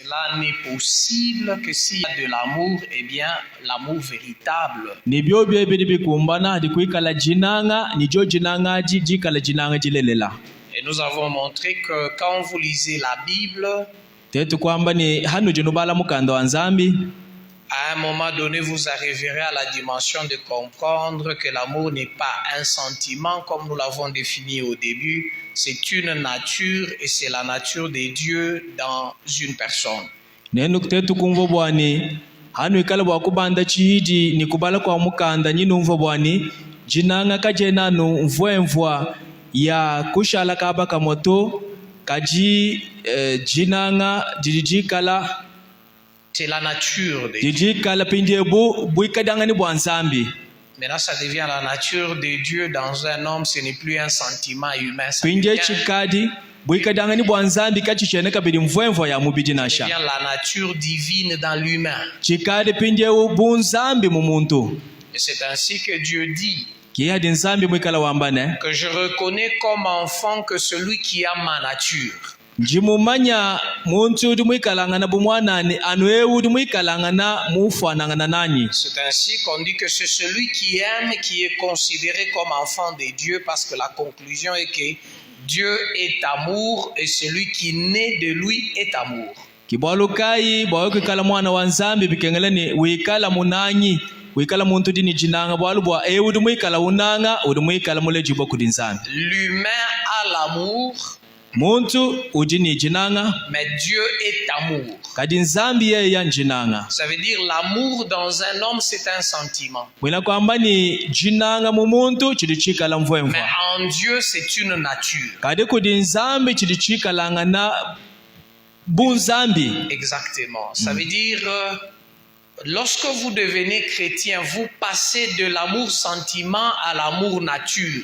Cela n'est possible que s'il y a de l'amour, eh bien, l'amour véritable. Et nous avons montré que quand vous lisez la Bible, à un moment donné, vous arriverez à la dimension de comprendre que l'amour n'est pas un sentiment comme nous l'avons défini au début. C'est une nature et c'est la nature des dieux dans une personne. C'est la nature de Dieu. Maintenant, ça devient la nature de Dieu dans un homme, ce n'est plus un sentiment humain. Ça devient la nature divine dans l'humain. Et c'est ainsi que Dieu dit que je reconnais comme enfant que celui qui a ma nature. C'est ainsi qu'on dit que c'est celui qui aime qui est considéré comme enfant de Dieu, parce que la conclusion est que Dieu est amour et celui qui naît de lui est amour. L'humain a l'amour, mais Dieu est amour. Ça veut dire l'amour dans un homme, c'est un sentiment. Mais en Dieu, c'est une nature. Exactement. Ça veut dire, lorsque vous devenez chrétien, vous passez de l'amour sentiment à l'amour nature.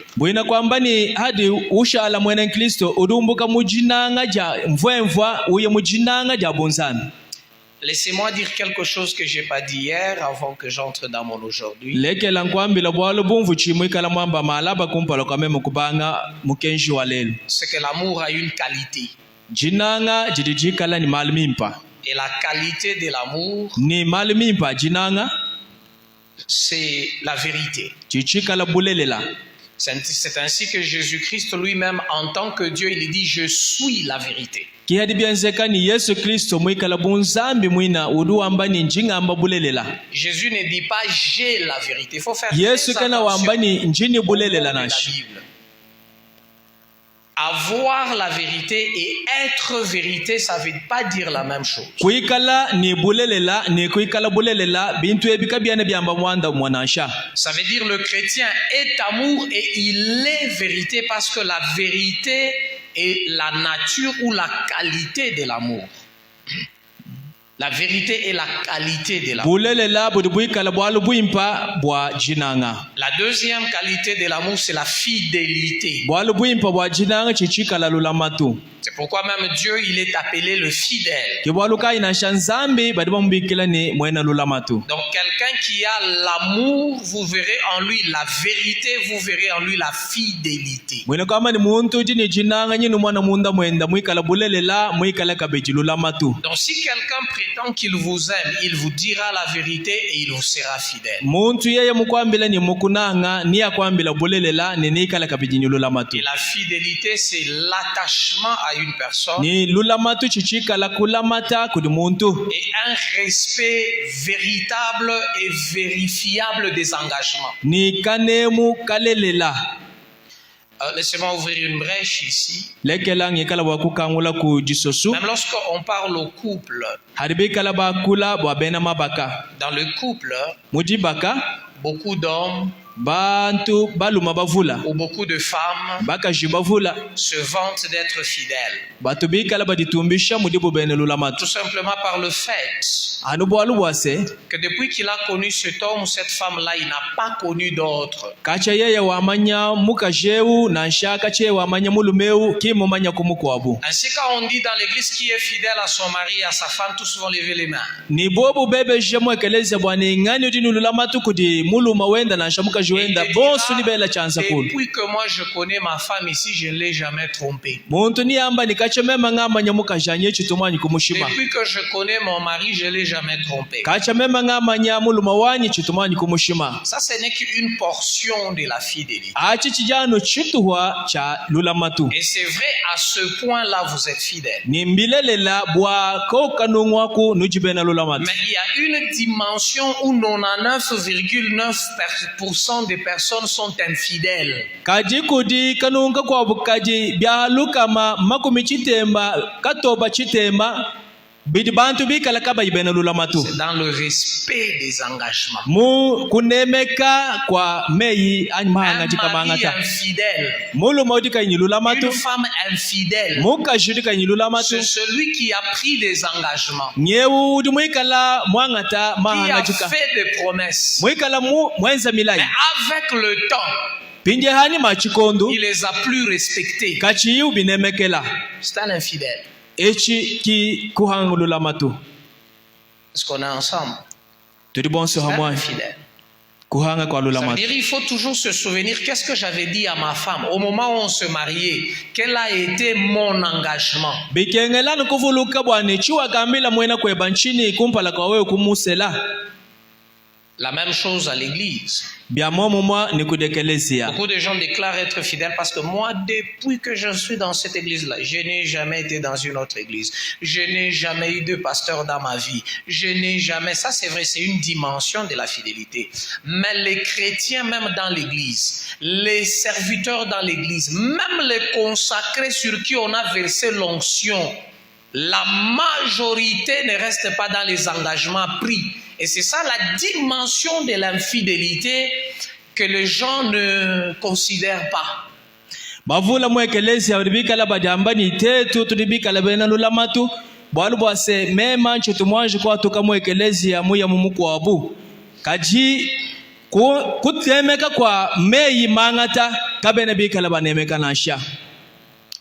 Laissez-moi dire quelque chose que je n'ai pas dit hier avant que j'entre dans mon aujourd'hui. C'est que l'amour a une qualité. Et la qualité de l'amour, c'est la vérité. C'est ainsi que Jésus-Christ lui-même, en tant que Dieu, il dit « Je suis la vérité ». Jésus ne dit pas « J'ai la vérité ». Il faut faire très attention au de la Bible. Avoir la vérité et être vérité, ça ne veut pas dire la même chose. Ça veut dire le chrétien est amour et il est vérité, parce que la vérité est la nature ou la qualité de l'amour. La vérité est la qualité de l'amour. La deuxième qualité de l'amour, c'est la fidélité. C'est pourquoi même Dieu, il est appelé le fidèle. Donc quelqu'un qui a l'amour, vous verrez en lui la vérité, vous verrez en lui la fidélité. Donc si quelqu'un prétend qu'il vous aime, il vous dira la vérité et il vous sera fidèle. Et la fidélité, c'est l'attachement à une personne et un respect véritable et vérifiable des engagements. Laissez-moi ouvrir une brèche ici. Même lorsqu'on parle au couple, dans le couple, beaucoup d'hommes ou beaucoup de femmes se vantent d'être fidèles. Tout simplement par le fait que depuis qu'il a connu cet homme ou cette femme-là, il n'a pas connu d'autre. Ainsi, quand on dit dans l'église qui est fidèle à son mari et à sa femme, tous vont lever les mains. dira, depuis que moi je connais ma femme ici, je ne l'ai jamais trompée. Depuis que je connais mon mari, je ne l'ai jamais trompé. Ça, ce n'est qu'une portion de la fidélité. Et c'est vrai, à ce point-là, vous êtes fidèle. Mais il y a une dimension où 99,9% des personnes sont infidèles. C'est dans le respect des engagements. Un mari infidèle, une femme infidèle, c'est celui qui a pris des engagements, qui a fait des promesses, mais avec le temps, il les a plus respectés. C'est un infidèle. Est-ce qu'on est ensemble? C'est un infidèle. Ça veut dire il faut toujours se souvenir qu'est-ce que j'avais dit à ma femme au moment où on se mariait, quel a été mon engagement. La même chose à l'église. Beaucoup de gens déclarent être fidèles parce que moi, depuis que je suis dans cette église-là, je n'ai jamais été dans une autre église. Je n'ai jamais eu de pasteur dans ma vie. Je n'ai jamais... Ça, c'est vrai, c'est une dimension de la fidélité. Mais les chrétiens, même dans l'église, les serviteurs dans l'église, même les consacrés sur qui on a versé l'onction, la majorité ne reste pas dans les engagements pris. Et c'est ça la dimension de l'infidélité que les gens ne considèrent pas.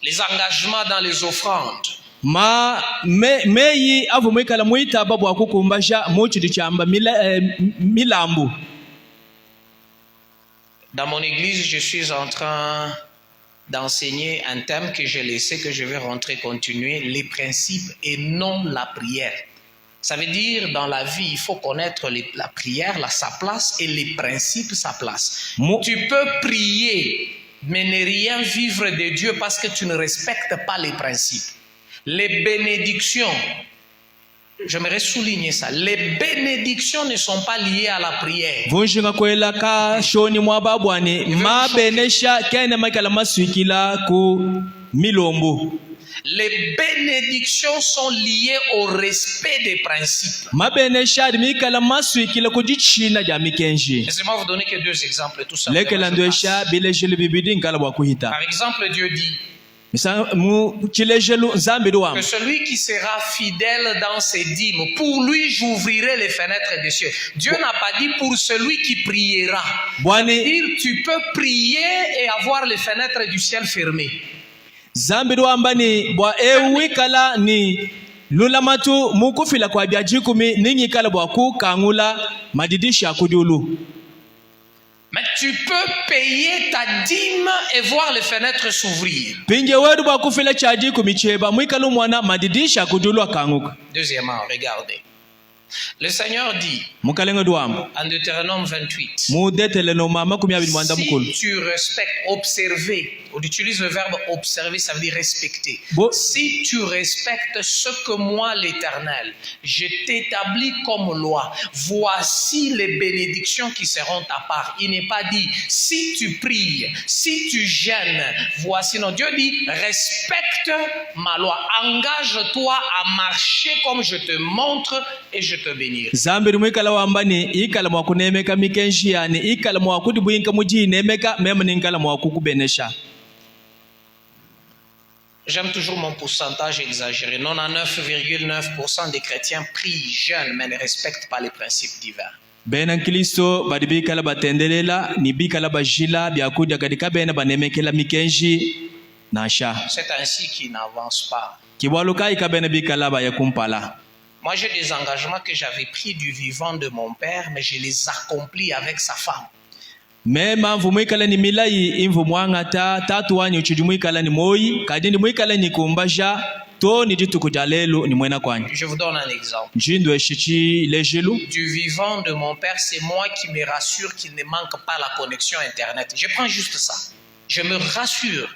Les engagements dans les offrandes. Dans mon église, je suis en train d'enseigner un thème que j'ai laissé, que je vais continuer, les principes et non la prière. Ça veut dire, dans la vie, il faut connaître la prière, sa place, et les principes, sa place. Tu peux prier, mais ne rien vivre de Dieu parce que tu ne respectes pas les principes. Les bénédictions, j'aimerais souligner ça, les bénédictions ne sont pas liées à la prière. Les bénédictions sont liées au respect des principes. Laissez-moi vous donner que 2 exemples, tout ça. Par exemple, Dieu dit que celui qui sera fidèle dans ses dîmes, pour lui j'ouvrirai les fenêtres des cieux. Dieu n'a pas dit pour celui qui priera. Ça veut dire tu peux prier et avoir les fenêtres du ciel fermées. Mais tu peux payer ta dîme et voir les fenêtres s'ouvrir. Deuxièmement, regardez. Le Seigneur dit en Deutéronome 28, si tu respectes, observer, on utilise le verbe observer, ça veut dire respecter. Si tu respectes ce que moi, l'Éternel, je t'établis comme loi, voici les bénédictions qui seront ta part. Il n'est pas dit si tu pries, si tu jeûnes, voici. Non, Dieu dit respecte ma loi, engage-toi à marcher comme je te montre et je te bénir. J'aime toujours mon pourcentage exagéré. 99,9% des chrétiens prient, jeûnent, mais ne respectent pas les principes divins. C'est ainsi qu'ils n'avancent pas. Moi, j'ai des engagements que j'avais pris du vivant de mon père, mais je les accomplis avec sa femme. mema mvu mwikala ni milai imvu mwanga tatu wanyu chidi mwikala ni moi kadi ni mwikala ni kumbaja to ni ditu kujalelo ni mwena kwanyu. Je vous donne un exemple. Njindu eshichi lejelu. Du vivant de mon père, c'est moi qui me rassure qu'il ne manque pas la connexion internet. Je prends juste ça. Je me rassure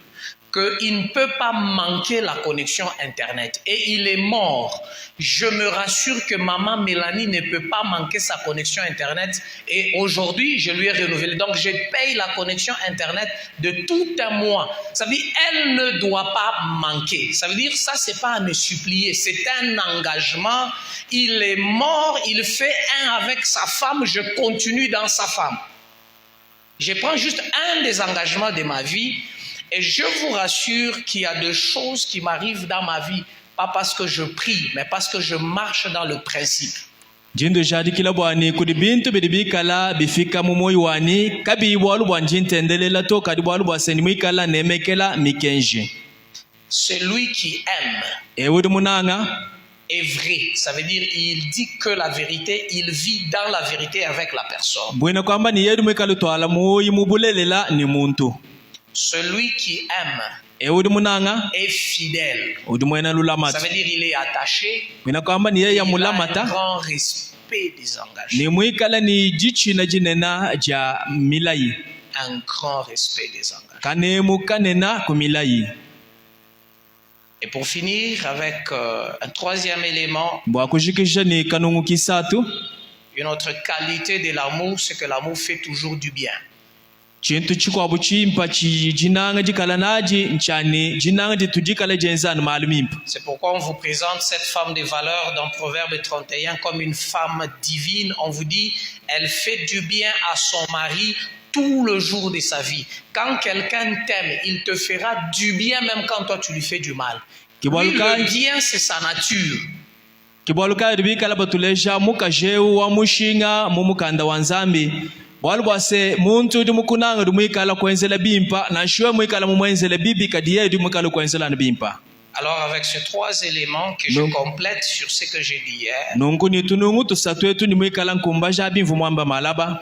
qu'il ne peut pas manquer la connexion internet. Et il est mort. Je me rassure que maman Mélanie ne peut pas manquer sa connexion internet. Et aujourd'hui, je lui ai renouvelé. Donc, je paye la connexion internet de tout un mois. Ça veut dire, elle ne doit pas manquer. Ça veut dire, ça, c'est pas à me supplier. C'est un engagement. Il est mort. Il fait un avec sa femme. Je continue dans sa femme. Je prends juste un des engagements de ma vie. Et je vous rassure qu'il y a des choses qui m'arrivent dans ma vie, pas parce que je prie, mais parce que je marche dans le principe. Jindo jadi kila bwani kudi bintu bidibi kala bifika mumoyi wani kabi bwalu bwanjinte ndelela to kadi bwalu bwaseni mwikala nemekela mikenje. Celui qui aime Ewe munanga est vrai. Ça veut dire il dit que la vérité, il vit dans la vérité avec la personne. Bwena kwamba ni yedu mwikala twala moyi mubulelela ni muntu. Celui qui aime est fidèle. Ça veut dire il est attaché. Il a un grand respect des engagements. Un grand respect des engagements. Et pour finir avec un troisième élément, une autre qualité de l'amour, c'est que l'amour fait toujours du bien. C'est pourquoi on vous présente cette femme de valeur dans Proverbe 31 comme une femme divine. On vous dit, elle fait du bien à son mari tout le jour de sa vie. Quand quelqu'un t'aime, il te fera du bien même quand toi tu lui fais du mal. Lui, le bien, c'est sa nature. Walbase muntu di mukunanga du mwikala kwenzela bimpa na shwe mwikala mumwenzela bibi kadiye du mwikala kwenzela na bimpa. Alors avec ces trois éléments que je complète sur ce que j'ai dit hier,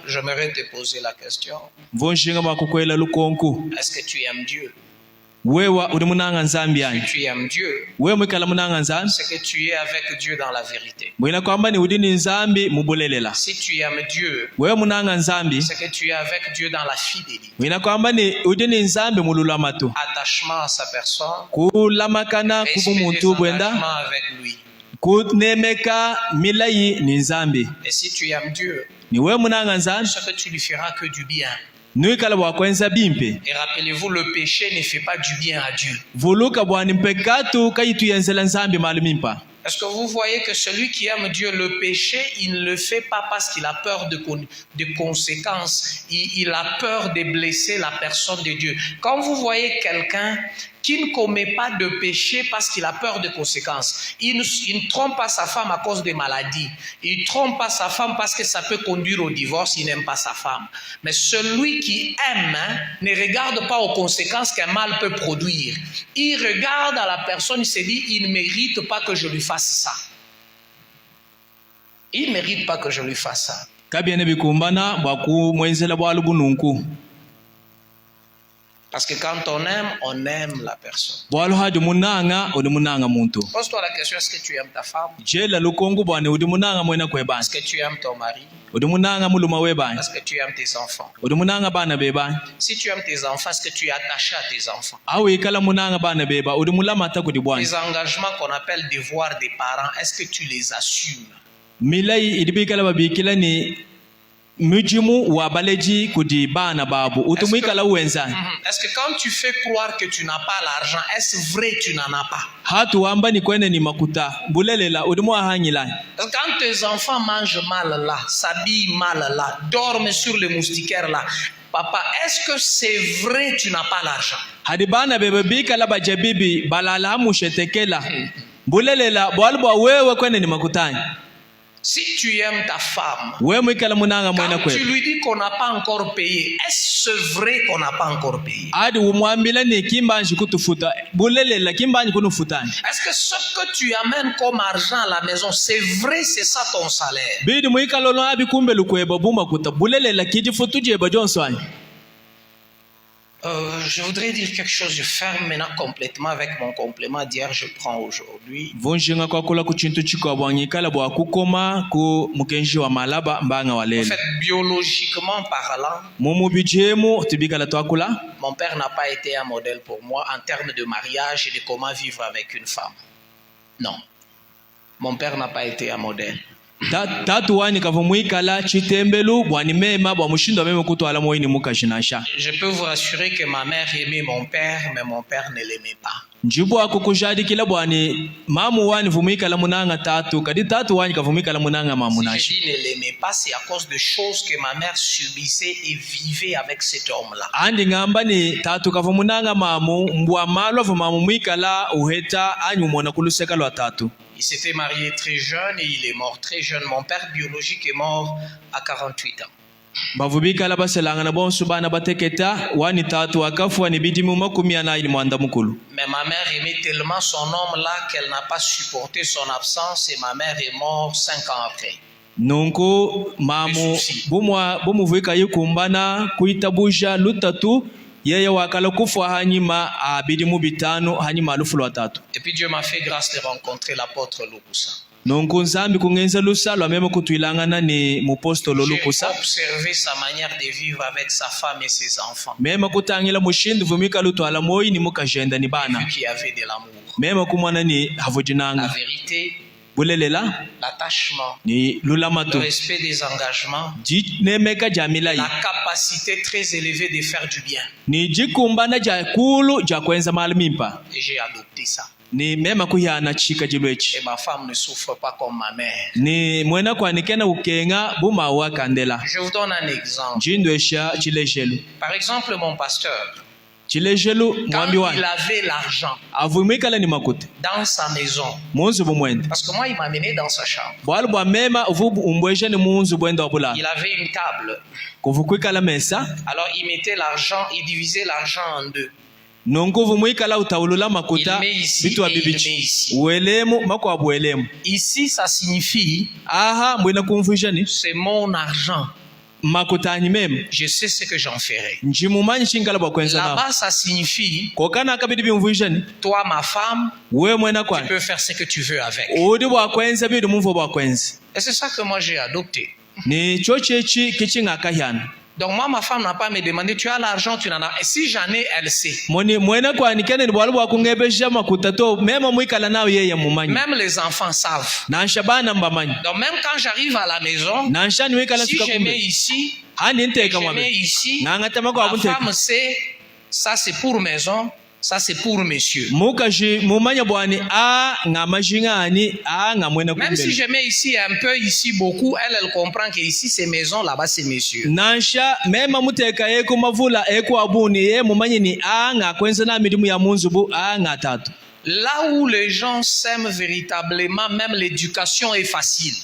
j'aimerais te poser la question. Est-ce que tu aimes Dieu? Si tu aimes Dieu, c'est que tu es avec Dieu dans la vérité. Si tu aimes Dieu, c'est que tu es avec Dieu dans la fidélité. Attachement à sa personne, engagement avec lui. Et si tu aimes Dieu, c'est que tu lui feras que du bien. Et rappelez-vous, le péché ne fait pas du bien à Dieu. Est-ce que vous voyez que celui qui aime Dieu, le péché, il ne le fait pas parce qu'il a peur de conséquences. Il a peur de blesser la personne de Dieu. Quand vous voyez quelqu'un qui ne commet pas de péché parce qu'il a peur de conséquences, il ne trompe pas sa femme à cause des maladies. Il ne trompe pas sa femme parce que ça peut conduire au divorce, il n'aime pas sa femme. Mais celui qui aime ne regarde pas aux conséquences qu'un mal peut produire. Il regarde à la personne, il se dit, il ne mérite pas que je lui fasse ça. Il ne mérite pas que je lui fasse ça. Parce que quand on aime la personne. Pose-toi la question, est-ce que tu aimes ta femme? Est-ce que tu aimes ton mari? Est-ce que tu aimes tes enfants? Si tu aimes tes enfants, est-ce que tu es attaché à tes enfants? Les engagements qu'on appelle devoirs des parents, est-ce que tu les assumes? Est-ce que quand tu fais croire que tu n'as pas l'argent, est-ce vrai que tu n'en as pas? Quand tes enfants mangent mal là, s'habillent mal là, dorment sur le moustiquaire là, papa, est-ce que c'est vrai que tu n'as pas l'argent? Si tu aimes ta femme, quand tu lui dis qu'on n'a pas encore payé, est-ce vrai qu'on n'a pas encore payé? Est-ce que ce que tu amènes comme argent à la maison, c'est vrai, c'est ça ton salaire? Je voudrais dire quelque chose. Je ferme maintenant complètement avec mon complément d'hier. Je prends aujourd'hui. vonjinga kwakula ku chintu chikwa bwanyikala bwa kukoma ku mukenji wa malaba mbanga En walele fait, biologiquement parlant, mumubi jemu tibikala twakula mon père n'a pas été un modèle pour moi en termes de mariage et de comment vivre avec une femme. Non. Mon père n'a pas été un modèle. tatu wani kava mwikala chitembelu bwani mema bwa mushindo meme kutwala moyini mukashinasha Je peux vous rassurer que ma mère aimait mon père, mais mon père ne l'aimait pas. njibu akukujadikila bwani mamu wani vumwikala munanga tatu kadi tatu wani kavumwikala munanga Si mamunashi je dis ne l'aimait pas, c'est à cause de choses que ma mère subissait et vivait avec cet homme-là. andi ngamba ni tatu kava munanga mamu mbwa malwa vumamu mwikala uheta anyumona kuluseka lwa tatu. Il s'était marié très jeune et il est mort très jeune. Mon père biologique est mort à 48 ans. bavubikala baselangana bonso bana bateketa wani tatu akafu wani bidimu makumi anaili mwanda mukulu. Mais ma mère aimait tellement son homme-là qu'elle n'a pas supporté son absence et ma mère est morte 5 ans après. Nunku mamu bumuvuika yikumbana kuitabusha lutatu yeye wakala kufa hanyima abidimu bitanu hanyima alufu lwa tatu. Et puis Dieu m'a fait grâce de rencontrer l'apôtre Lukusa. Nunku nzambi kungenza lusa lwa meme kutuilangana ni mupostolo J'ai Lukusa. observé sa manière de vivre avec sa femme et ses enfants. Mema kutangila mushindu vumika lutwala moyi ni mukajenda ni bana. Vu qu'il y avait de l'amour. Mema kumwana ni La havujinanga. vérité, Bulelela l'attachement, ni le lulamatu. respect des engagements, Nemeka jamilai. la capacité très élevée de faire du bien. Ni jikumbana ja kulu ja kwenza malimimpa. Et j'ai adopté ça. Ni mema kuhyana chika jilwechi. Et ma femme ne souffre pas comme ma mère. Ni mwena kwanikena ukenga buma wa kandela. Je vous donne un exemple. Jindwesha chilejelu. Par exemple, mon pasteur, Chilejelu quand mwambi il wani. avait l'argent Avumikala ni makute. dans sa maison, Munzu bumwende. parce que moi, il m'a mené dans sa chambre. Bwalu bwa mema uvubu umbwesha ni munzu bwenda wabula. Il avait une table. Kuvukwikala mesa. Alors, il mettait l'argent, il divisait l'argent en deux. Nonkuvu mwikala utaulula makuta Il met ici bitu wa et il bibichi. met ici. Uelemu makwa buelemu. Ici, ça signifie, Aha mwina kumfisha ni c'est mon argent. makuta mema. Je sais ce que j'en ferai. Njimumanyi shingala bwa kwenza na. Là-bas, ça signifie, Kokana akabidi bimfisha ni. toi, ma femme, We mwena tu kwani. peux faire ce que tu veux avec. Udi bwa kwenza bidu mumvo bwa kwenza. Et c'est ça que moi, j'ai adopté. Ni chochechi kichinga kahyana. Donc moi, ma femme n'a pas me demandé, tu as l'argent, tu n'en as. Et si j'en ai, elle sait. Moni mwena kwani kene ni bwalu bwa kungebesha makuta to mema mwikala nawe yeye mumanyi. Même les enfants savent. Nansha bana mbamanyi. Donc même quand j'arrive à la maison, Nansha ni wikala si je mets tukakumbe. ici, Hani nteka je mets mwabe. ici, Ngangata mako ma abunte. femme sait, ça c'est pour maison, ça c'est pour monsieur. Mukaji mumanya bwani a ngamajinga ani a ngamwena Même si kumbele. je mets ici un peu, ici beaucoup, elle comprend que ici c'est maison, là-bas c'est monsieur. Nansha mema muteka eko mavula eko abuni ye mumanyi ni a ngakwenza na midimu ya munzubu a ngatatu. Là où les gens s'aiment véritablement, même l'éducation est facile.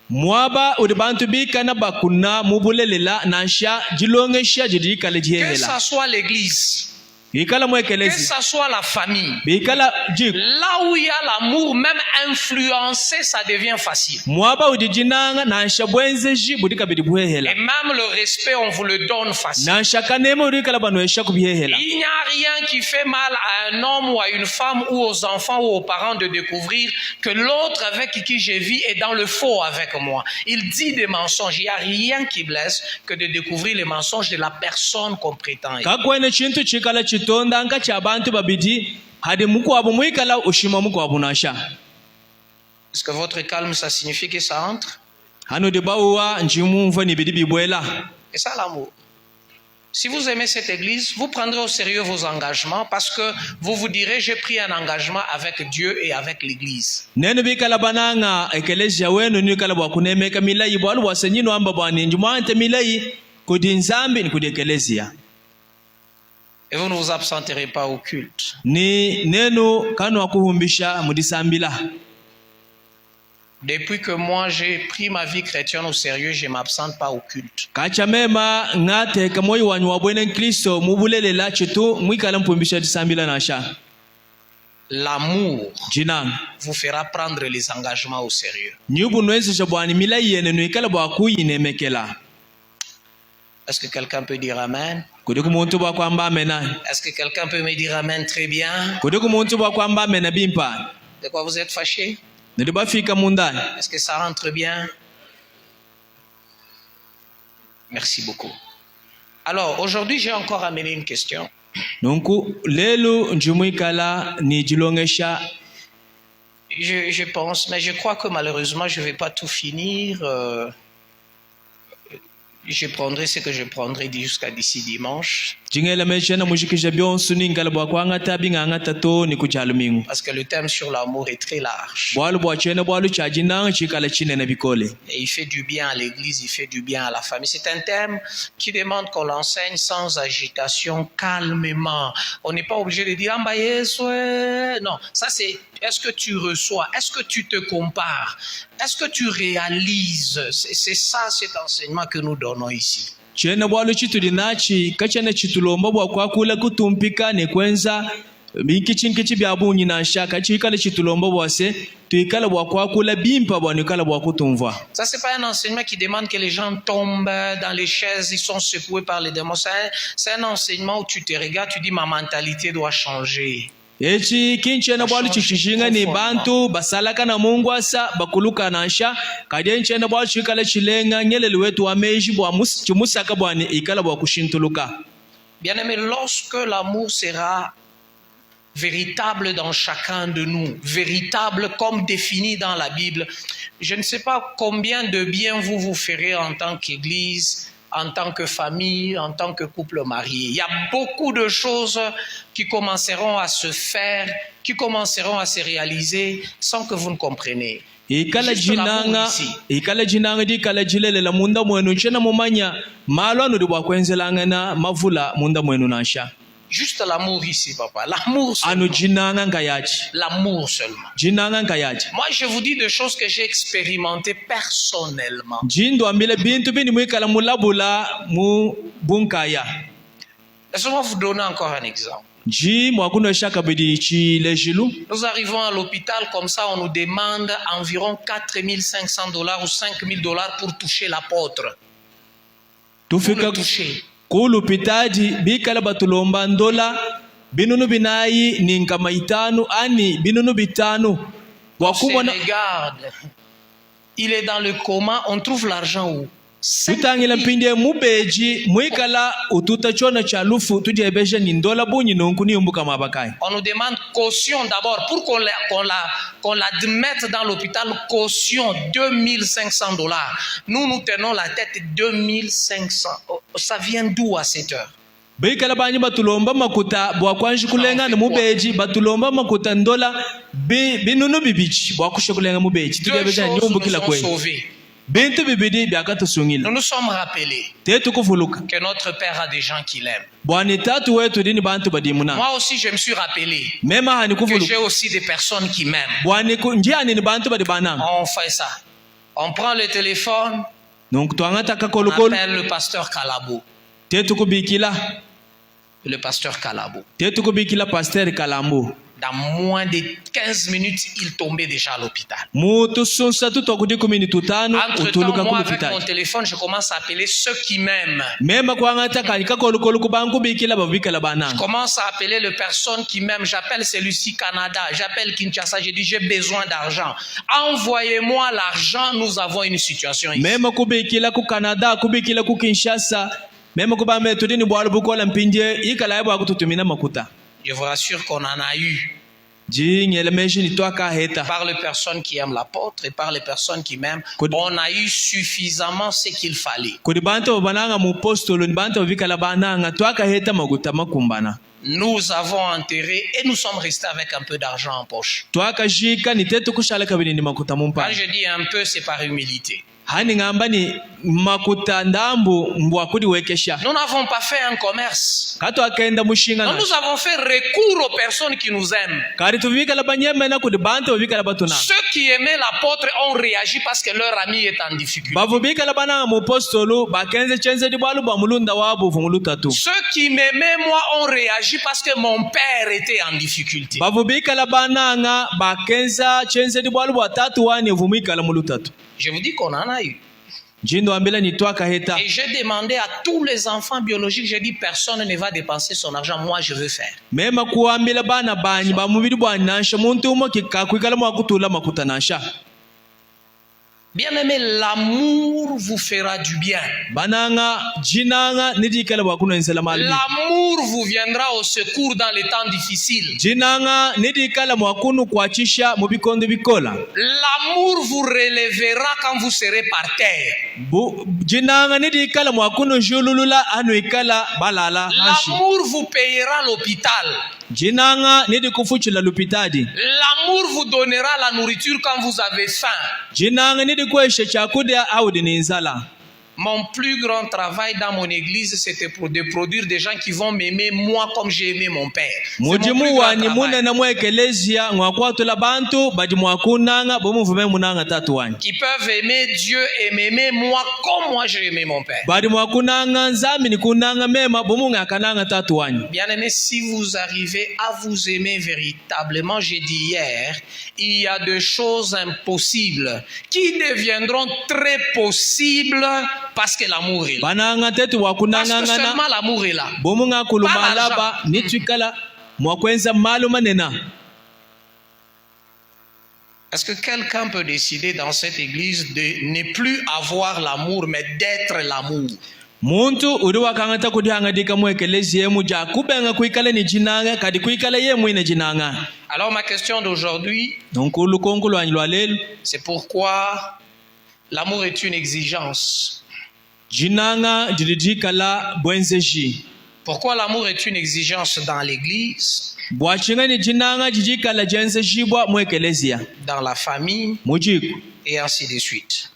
Mwaba udi bantu bikana bakuna mubulelela nansha jilongesha jidikale Que jihela. ça soit l'église, Bikala que mwekelezi. ça soit la famille, Bikala jik. là où il y a l'amour, même influencer, ça devient facile. Mwaba udi jinanga nansha bwenzeji budika bidi Et buhehela. même le respect, on vous le donne facile. Nansha kanema udikala banwesha kubihehela. Il n'y a rien qui fait mal à un homme ou à une femme ou aux enfants ou aux parents de découvrir que l'autre avec qui je vis est dans le faux avec moi. Il dit des mensonges. Il n'y a rien qui blesse que de découvrir les mensonges de la personne qu'on prétend être. Kakwene chintu chikala chitonda nga cha bantu babidi hadi mukwabu mwikala ushima mukwabu nasha. Est-ce que votre calme, ça signifie que ça entre? Hano de bawa njimumva ni bidi bibwela. Et ça, l'amour. Si vous aimez cette église, vous prendrez au sérieux vos engagements parce que vous vous direz, j'ai pris un engagement avec Dieu et avec l'église. Neno bikala bananga ekelezia wenu ni kala bwa kunemeka milai bwa alwa senyino amba bwani njumante milai kudi nzambi ni kudi ekelezia. Et vous ne vous absenterez pas au culte. Ni neno kanu akuhumbisha mudisambila. Depuis que moi j'ai pris ma vie chrétienne au sérieux, je ne m'absente pas au culte. Kacha mema ngate kamoyi wanyu wabwene Kristo mubulelela chitu mwikala mpumbisha disambila nasha. L'amour Jinang. vous fera prendre les engagements au sérieux. Nyubu nwezesha bwani milai yene nwikala bwa kuyinemekela. Est-ce que quelqu'un peut dire Amen? kudiku muntu bwa kwamba amena. Est-ce que quelqu'un peut me dire amen très bien? Kudiku muntu bwa kwamba amena bimpa. De quoi vous êtes fâché? Ndiba fika mundani. Est-ce que ça rentre bien? Merci beaucoup. Alors, aujourd'hui, j'ai encore amené une question. Donc, lelo njumuikala ni jilongesha. Je pense, mais je crois que malheureusement, je ne vais pas tout finir. Je prendrai ce que je prendrai jusqu'à d'ici dimanche. Parce que le thème sur l'amour est très large. Et il fait du bien à l'église, il fait du bien à la famille. C'est un thème qui demande qu'on l'enseigne sans agitation, calmement. On n'est pas obligé de dire, non, ça c'est, est-ce que tu reçois, est-ce que tu te compares, est-ce que tu réalises? C'est ça cet enseignement que nous donnons ici. Chena bwalu chituli nachi kachana chitulomba bwa kwakula kutumpika ne kwenza bikichi byabunyi na shaka chikala chitulomba bwase tuikala bwa kwakula bimpa bwa nikala bwa kutumva. Ça c'est pas un enseignement qui demande que les gens tombent dans les chaises, ils sont secoués par les démons. C'est un enseignement où tu te regardes, tu dis ma mentalité doit changer. Echi kinchena bwalu chishinga ni bantu basalaka na Mungu asa bakuluka nansha kadye nchena bwalu chikala chilenga nyelele wetu wameji bwa chimusaka bwani ikala bwa kushintuluka. Bien-aimé, lorsque l'amour sera véritable dans chacun de nous, véritable comme défini dans la Bible, je ne sais pas combien de bien vous vous ferez en tant qu'église, en tant que famille, en tant que couple marié. Il y a beaucoup de choses qui commenceront à se faire, qui commenceront à se réaliser sans que vous ne compreniez. Ikala jinanga di kala jilele la munda mwenu nchena mumanya malwanu di bwakwenzelanga na mavula munda mwenu nasha. Juste l'amour ici, papa. L'amour seulement. L'amour seulement. Moi, je vous dis des choses que j'ai expérimentées personnellement. Laissez-moi vous donner encore un exemple. Nous arrivons à l'hôpital, comme ça, on nous demande environ $4,500 ou $5,000 pour toucher l'apôtre. Pour le toucher. Kulupitaji bikala batulomba ndola binunu binayi ninka maitanu ani binunu bitanu wakumona. Regarde, il est dans le coma, on trouve l'argent où? Tutangila mpinde mubeji mwikala ututa chona chalufu tujebeje ni ndola bunyi nonku ni umbuka mabakai. On nous demande caution d'abord pour qu'on l'admette dans l'hôpital, caution $2,500. Nous tenons la tête $2,500. Ça vient d'où à cette heure? Bikala banyi batulomba makuta bwa kwanji kulenga na mubeji batulomba makuta ndola binunu bibichi bwa kushokulenga mubeji tujebeje ni umbukila kwe. Nous nous sommes rappelés que notre Père a des gens qui l'aiment. Moi aussi, je me suis rappelé que j'ai aussi des personnes qui m'aiment. On fait ça. On prend le téléphone, on appelle le pasteur Kalabo. Le pasteur Kalabo. Dans moins de 15 minutes, il tombait déjà à l'hôpital. Entre-temps, moi, avec mon téléphone, je commence à appeler ceux qui m'aiment. Je commence à appeler les personnes qui m'aiment. J'appelle celui-ci Canada, j'appelle Kinshasa. Je dis, j'ai besoin d'argent. Envoyez-moi l'argent, nous avons une situation ici. Je vous rassure qu'on en a eu. Par les personnes qui aiment l'apôtre et par les personnes qui m'aiment, on a eu suffisamment ce qu'il fallait. Nous avons enterré et nous sommes restés avec un peu d'argent en poche. Quand je dis un peu, c'est par humilité. Nous n'avons pas fait un commerce. Nous avons fait recours aux personnes qui nous aiment. Ceux qui aimaient l'apôtre ont réagi parce que leur ami est en difficulté. Ceux qui m'aimaient, moi, ont réagi parce que mon père était en difficulté. Je vous dis qu'on en a eu. Njindo ambela ni twaka heta. Et j'ai demandé à tous les enfants biologiques, j'ai dit personne ne va dépenser son argent, moi je veux faire. Mema kuambila bana banyi ba mubiri bwa nansha muntu umo kikakwikala mwakutula makuta nansha. Bien-aimé, l'amour vous fera du bien. Bananga jinanga nidikala bwakuno ensela malbi. L'amour vous viendra au secours dans les temps difficiles. Jinanga nidikala mwakunu kuachisha mubikondo bikola. L'amour vous relèvera quand vous serez par terre. Jinanga nidikala mwakunu jululula anuikala balala hashi. L'amour vous payera l'hôpital. Jinanga nidikufuchila lupitadi. L'amour vous donnera la nourriture quand vous avez faim. Jinanga nidikueshe chakudia au dinizala. Mon plus grand travail dans mon église, c'était de produire des gens qui vont m'aimer moi comme j'ai aimé mon père. Mujimu wani mune na mwekelezia ngwakwatula bantu badi mwakunanga bomuvume munanga tatu wani. Qui peuvent aimer Dieu et m'aimer moi comme moi j'ai aimé mon père. Badi mwakunanga nzami ni kunanga mema bomunga kananga tatu wani. Bien-aimé, si vous arrivez à vous aimer véritablement, j'ai dit hier, il y a des choses impossibles qui deviendront très possibles parce que l'amour est là. Parce que seulement l'amour est là. Pas l'argent. Est-ce que quelqu'un peut décider dans cette église de ne plus avoir l'amour, mais d'être l'amour? Muntu uriwa kangata kudihanga dika mwekelezi yemu ja kubenga kuikala ni jinanga kadi kuikala yemu ine jinanga. Alors ma question d'aujourd'hui, c'est pourquoi l'amour est une exigence. Jinanga didikala bwenzeji. Pourquoi l'amour est une exigence dans l'église, dans la famille, et ainsi de suite.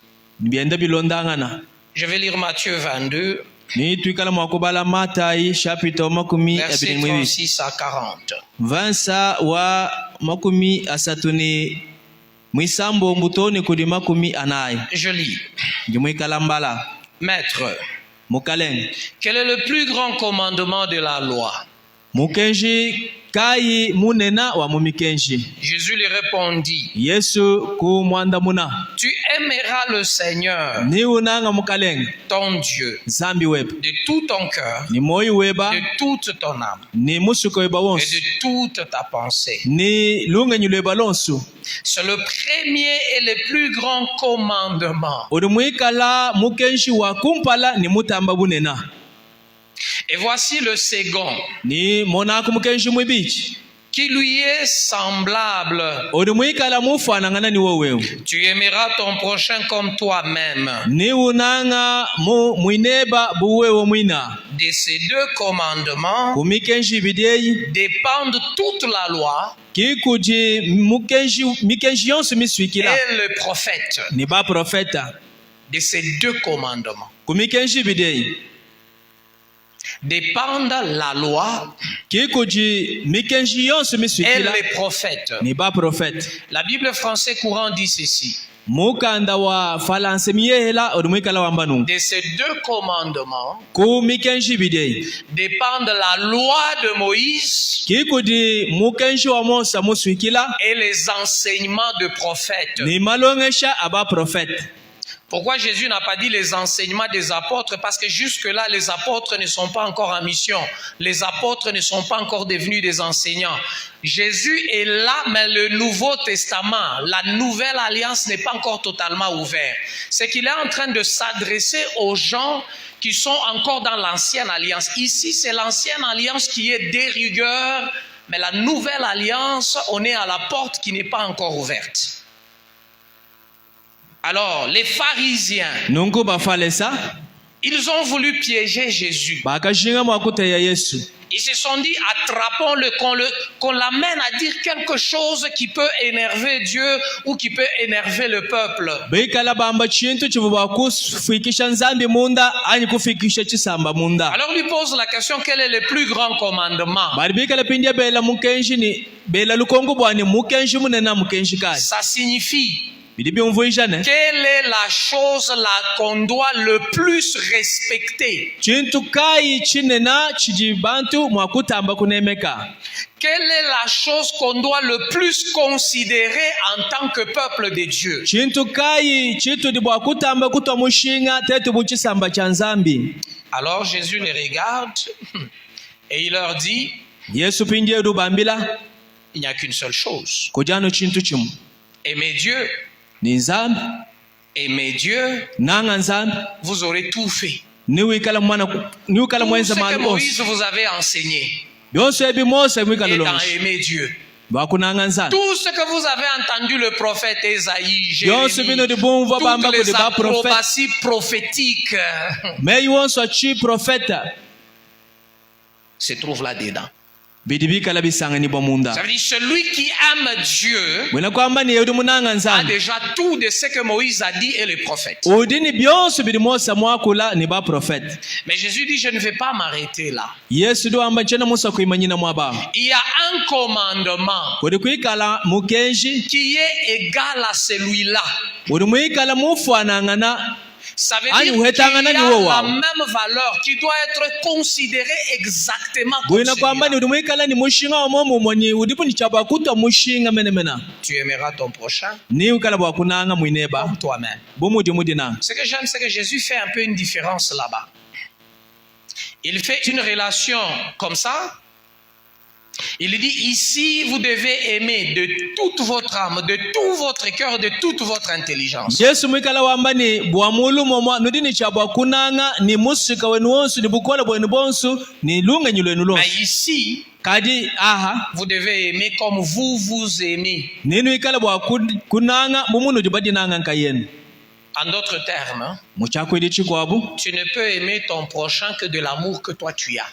Je vais lire Matthieu 22, versets 36 à 40. Je lis. Maître, quel est le plus grand commandement de la loi? Jésus lui répondit, tu aimeras le Seigneur, ton Dieu, de tout ton cœur, de toute ton âme, et de toute ta pensée. C'est le premier et le plus grand commandement. Et voici le second, qui lui est semblable. Tu aimeras ton prochain comme toi-même. De ces deux commandements dépendent toute la loi et le prophète. De ces deux commandements dépendent la loi et les prophètes. La Bible française courant dit ceci. De ces deux commandements dépendent la loi de Moïse et les enseignements de prophètes. Pourquoi Jésus n'a pas dit les enseignements des apôtres? Parce que jusque-là, les apôtres ne sont pas encore en mission. Les apôtres ne sont pas encore devenus des enseignants. Jésus est là, mais le Nouveau Testament, la nouvelle alliance n'est pas encore totalement ouverte. C'est qu'il est en train de s'adresser aux gens qui sont encore dans l'ancienne alliance. Ici, c'est l'ancienne alliance qui est de rigueur, mais la nouvelle alliance, on est à la porte qui n'est pas encore ouverte. Alors, les pharisiens, ils ont voulu piéger Jésus. Ils se sont dit, attrapons-le, qu'on l'amène à dire quelque chose qui peut énerver Dieu ou qui peut énerver le peuple. Alors, lui pose la question, quel est le plus grand commandement? Ça signifie Quelle est la chose qu'on doit le plus respecter? Quelle est la chose qu'on doit le plus considérer en tant que peuple de Dieu? Alors Jésus les regarde et il leur dit, il n'y a qu'une seule chose. Aimer Dieu. Aimer Dieu, vous aurez tout fait. Tout ce que Moïse vous avait enseigné et dans aimer Dieu. Tout ce que vous avez entendu le prophète Ésaïe, Jérémie, toutes les acrobaties prophétiques se trouvent là-dedans. Ça veut dire celui qui aime Dieu a déjà tout de ce que Moïse a dit et les prophètes. Mais Jésus dit, je ne vais pas m'arrêter là. Il y a un commandement qui est égal à celui-là. Ça veut dire qu'il y a la même valeur qui doit être considérée exactement comme celui-là. Tu aimeras ton prochain comme toi-même. Ce que j'aime, c'est que Jésus fait un peu une différence là-bas. Il fait une relation comme ça. Il dit ici, vous devez aimer de toute votre âme, de tout votre cœur, de toute votre intelligence. Mais ici, vous devez aimer comme vous vous aimez. En d'autres termes, tu ne peux aimer ton prochain que de l'amour que toi tu as.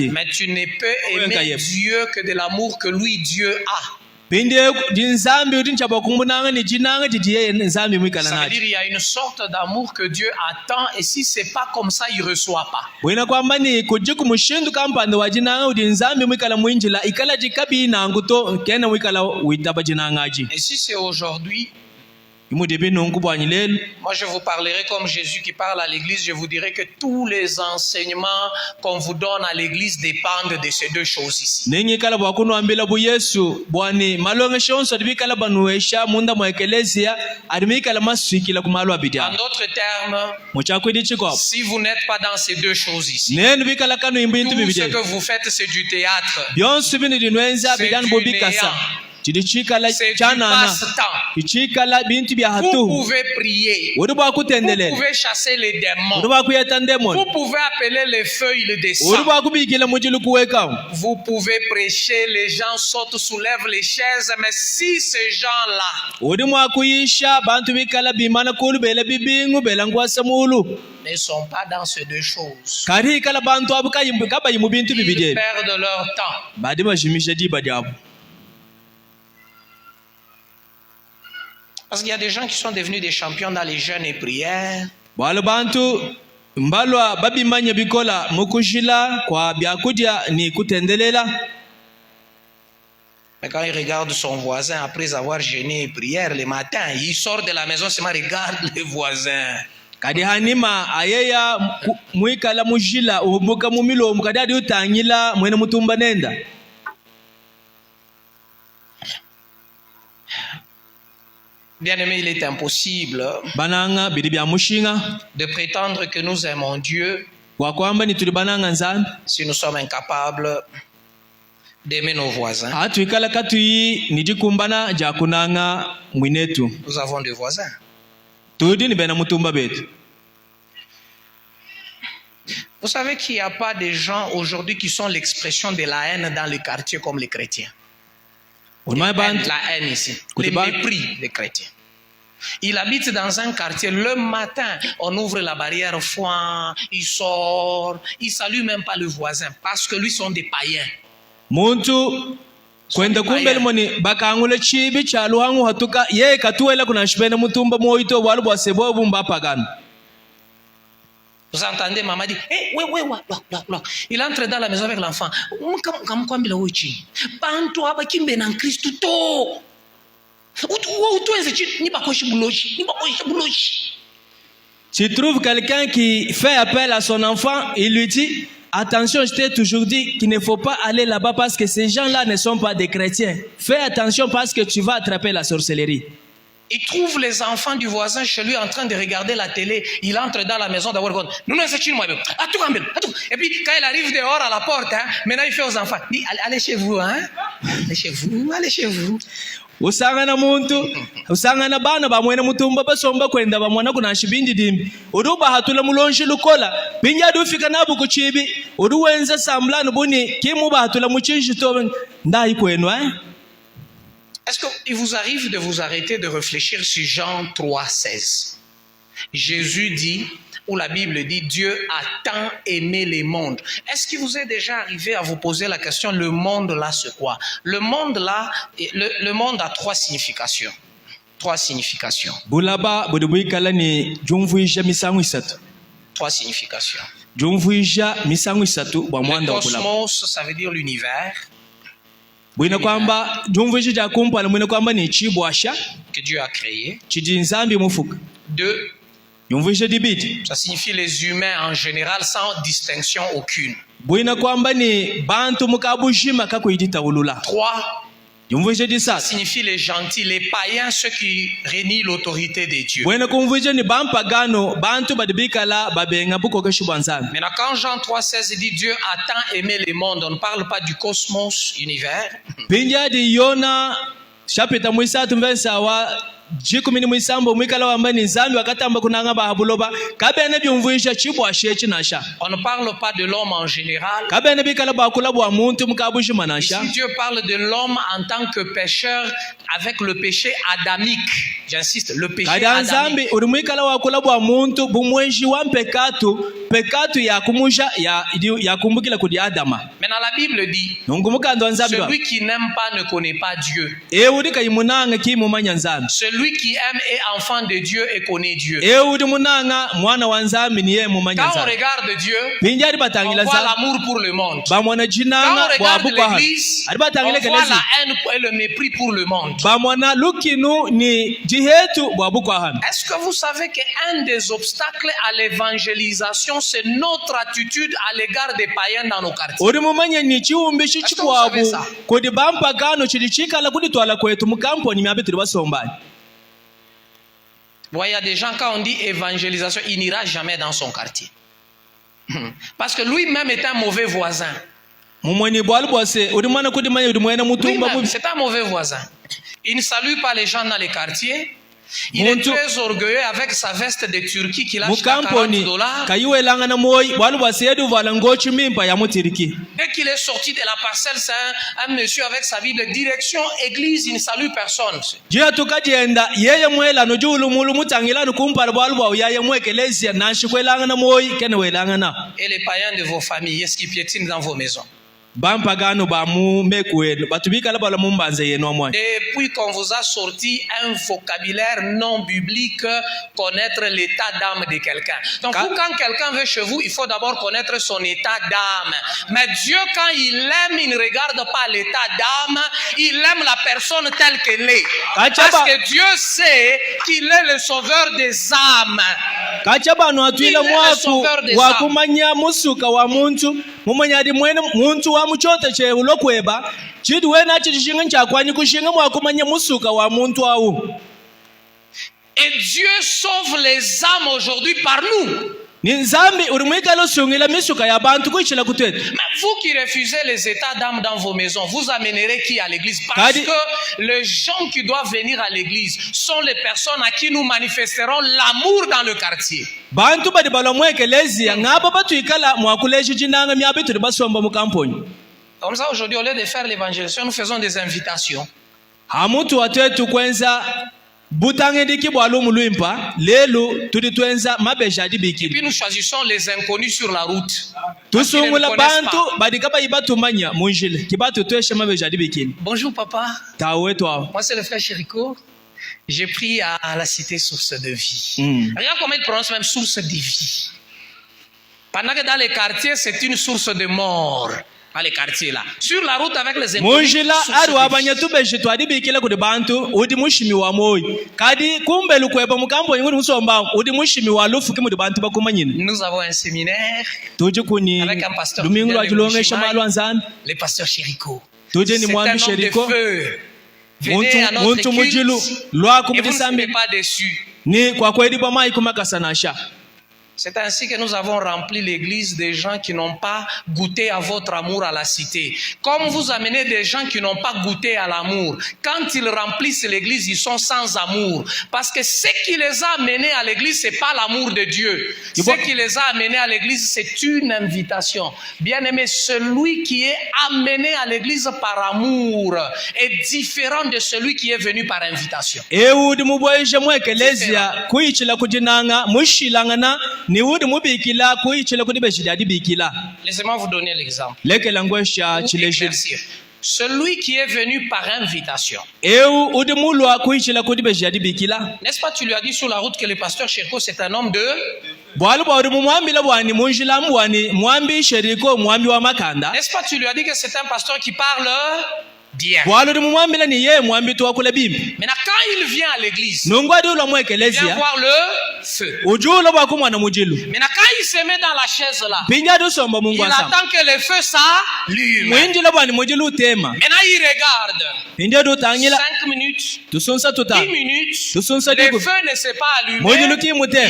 Mais tu ne peux aimer Dieu que de l'amour que lui, Dieu a. Ça veut dire qu'il y a une sorte d'amour que Dieu attend et si ce n'est pas comme ça, il ne reçoit pas. Et si c'est aujourd'hui, moi je vous parlerai comme Jésus qui parle à l'église, je vous dirai que tous les enseignements qu'on vous donne à l'église dépendent de ces deux choses ici. En d'autres termes, si vous n'êtes pas dans ces deux choses ici, tout ce que vous faites c'est du théâtre, c'est du néant. C'est du passe-temps. Vous pouvez prier. Vous pouvez chasser les démons. Vous pouvez appeler les feux, il descend. Vous pouvez prêcher, les gens sautent, soulèvent les chaises, mais si ces gens-là ne sont pas dans ces deux choses, ils perdent leur temps. Parce qu'il y a des gens qui sont devenus des champions dans les jeûnes et prières. Mais quand il regarde son voisin après avoir jeûné et prière le matin, il sort de la maison, seulement regarde les voisins. Bien-aimé, il est impossible de prétendre que nous aimons Dieu si nous sommes incapables d'aimer nos voisins. Nous avons des voisins. Vous savez qu'il n'y a pas de gens aujourd'hui qui sont l'expression de la haine dans les quartiers comme les chrétiens. La haine ici, le mépris des chrétiens. Il habite dans un quartier, le matin, on ouvre la barrière foin, il sort, il salue même pas le voisin parce que lui sont des païens. Vous entendez, maman dit, hey, ouais, il entre dans la maison avec l'enfant. Tu trouves quelqu'un qui fait appel à son enfant, il lui dit, attention, je t'ai toujours dit qu'il ne faut pas aller là-bas parce que ces gens-là ne sont pas des chrétiens. Fais attention parce que tu vas attraper la sorcellerie. Il trouve les enfants du voisin chez lui en train de regarder la télé. Il entre dans la maison d'abord. Et puis quand il arrive dehors à la porte, maintenant il fait aux enfants, dit, allez chez vous, allez chez vous. Usangana muntu usangana bana bamwene mutumba basomba kwenda bamwana kuna shibindi dimbi uduba hatula mulonshi lukola binya dufika nabu kuchibi uduwenza samlano buni kimu bahatula muchinshi to ndai kwenwa. Est-ce qu'il vous arrive de vous arrêter de réfléchir sur Jean 3,16? Jésus dit, où la Bible dit, Dieu a tant aimé les mondes. Est-ce qu'il vous est déjà arrivé à vous poser la question, le monde là c'est quoi? Le monde là, le monde a trois significations. Trois significations. Bulaba budubuikala ni jumvuisha misangu isatu. Trois significations. Jumvuisha misangu isatu bwa mwanda Le wa bulaba. cosmos, ça veut dire l'univers. Bwina kwamba jumvuisha ja kumpala mwina kwamba ni chibwasha que Dieu a créé. chidinzambi mufuka. Deux, Jumvuisha dibiti. ça signifie les humains en général sans distinction aucune. Bwina kwamba ni bantu mukabushima kakuitita ulula. Trois, Jumvuisha ça disasa. signifie les gentils, les païens, ceux qui renient l'autorité de Dieu. Bwina kumvuisha ni bampagano bantu badibikala babenga buko keshibwanzana. Maintenant, quand Jean 3,16 dit Dieu a tant aimé le monde, on ne parle pas du cosmos, univers. Pinja di Yona chapita mwisatu mvensawa jikumini mwisambo mwikala wamba ni zambi wakatamba kunanga bahabuloba kabene byumvuisha chibwashe chinasha. On ne parle pas de l'homme en général. Kabene bikala bakula bwa muntu mukabushi manasha. Ici, Dieu parle de l'homme en tant que pécheur avec le péché adamique. J'insiste, le péché Kada adamique. zambi uri mwikala wakula bwa muntu bumweji wa pekatu ya kumusha ya kumbukila kudi Adama. Maintenant, la Bible dit, Nungumuka ndo nzambi. celui qui n'aime pas ne connaît pas Dieu. Eudi kayimunanga kimumanya nzambi. Celui qui aime est enfant de Dieu et connaît Dieu. Eudi munanga mwana wa nzambi niye mumanya Quand on nzambi. regarde Dieu, Pinjari on batangila voit nzambi. l'amour pour le monde. Bamwana Quand jinanga on bwa regarde bukwa. l'église, Ari on batangila voit kelezi. la haine et le mépris pour le monde. Bamwana lukinu ni jihetu bwa bukwa hami. Est-ce que vous savez qu'un des obstacles à l'évangélisation, c'est notre attitude à l'égard des païens dans nos quartiers? Uri mumanya ni chiumbi chichikwabu kodi bampagano chili chikala kudi twala kwetu mukamponi myabe tuli basombani. Bon, il y a des gens, quand on dit évangélisation, il n'ira jamais dans son quartier. Parce que lui-même est un mauvais voisin. Mumweni bwalu bwase uri mwana kudi manya uri mwena mutumba Lui-même, bubi. c'est un mauvais voisin. Il ne salue pas les gens dans les quartiers. Il est très orgueilleux avec sa veste de Turquie qu'il achète à mukamponi $40. kayiwelanga na moyi bwalu bwase yedu vala ngochi mimpa ya mutiriki. Dès qu'il est sorti de la parcelle, c'est un monsieur avec sa Bible. Direction église, il ne salue personne. Jia tukajenda yeye mwela no julu mulu mutangila no kumpala bwalu bwa yaye mwekelezia na shikwelanga na moyi kene welanga na. Et les païens de vos familles, est-ce qu'ils piétinent dans vos maisons? Bampagano ba mu mekuwelu batubika la bala mumbanze yenu amwa. Depuis qu'on vous a sorti un vocabulaire non biblique, connaître l'état d'âme de quelqu'un. Donc, vous, quand quelqu'un veut chez vous, il faut d'abord connaître son état d'âme. Mais Dieu, quand il aime, il ne regarde pas l'état d'âme, il aime la personne telle qu'elle est. Parce que Dieu sait qu'il est le sauveur des âmes. Kachaba no atwila mwaku wa kumanya musuka wa muntu mumanya di mwene muntu wa muchote che ulokweba chidi wena chichishinga nchakwanyi kushinga mwa kumanya musuka wa muntu au. Et Dieu sauve les âmes aujourd'hui par nous. Ni nzambi urimwika lo sungila misuka ya bantu kuichila kutweta. Mais vous qui refusez les états d'âme dans vos maisons, vous amènerez qui à l'église? Parce que les gens qui doivent venir à l'église sont les personnes à qui nous manifesterons l'amour dans le quartier. Bantu badi balo mwekelezia ngaba batuikala mwakuleji jinanga myabe tuli basomba mukamponi. Comme ça aujourd'hui, au lieu de faire l'évangélisation, nous faisons des invitations. Hamutu watetu kwenza butangediki bwalo mulwimpa lelo tuli twenza mabeja Et dibiki. puis nous choisissons les inconnus sur la route. Tusungula bantu badikaba ibatu manya munjile kibatu tweshe mabeja dibiki. Bonjour papa. Tawe toi. Moi c'est le frère Chérico. J'ai pris à la cité source de vie. Regarde comment il prononce même source de vie. Pendant que dans les quartiers, c'est une source de mort. Dans les quartiers là. Sur la route avec les inconnus. Munjila adu abanya tubeshe twadi bikila kuti bantu udi mushimi wa moyo. Kadi kumbe lukwepa mukambo ngudi musomba udi mushimi wa lufu kimudi bantu bakumanyina. Nous avons un séminaire avec un pasteur. Domingo ajulongesha malwanzana. Le pasteur Chérico. Tuje ni mwambi Chérico. Venez à notre culte. Et vous ne serez pas déçus. Ni kwa kweli ba mai kumakasanasha. C'est ainsi que nous avons rempli l'église des gens qui n'ont pas goûté à votre amour à la cité. Comme vous amenez des gens qui n'ont pas goûté à l'amour, quand ils remplissent l'église, ils sont sans amour. Parce que ce qui les a amenés à l'église, c'est pas l'amour de Dieu. Ce qui les a amenés à l'église, c'est une invitation. Bien-aimé, celui qui est amené à l'église par amour est différent de celui qui est venu par invitation. Laissez-moi vous donner l'exemple. Celui qui est venu par invitation. N'est-ce pas, tu lui as dit sur la route que le pasteur Chérico c'est un homme de... N'est-ce pas, tu lui as dit que c'est un pasteur qui parle bien. Maintenant, quand il vient à l'église, il vient voir le feu. Maintenant, quand il se met dans la chaise là, il attend que le feu s'allume. Maintenant, il regarde. 5 minutes, 10 minutes, le feu ne s'est pas allumé,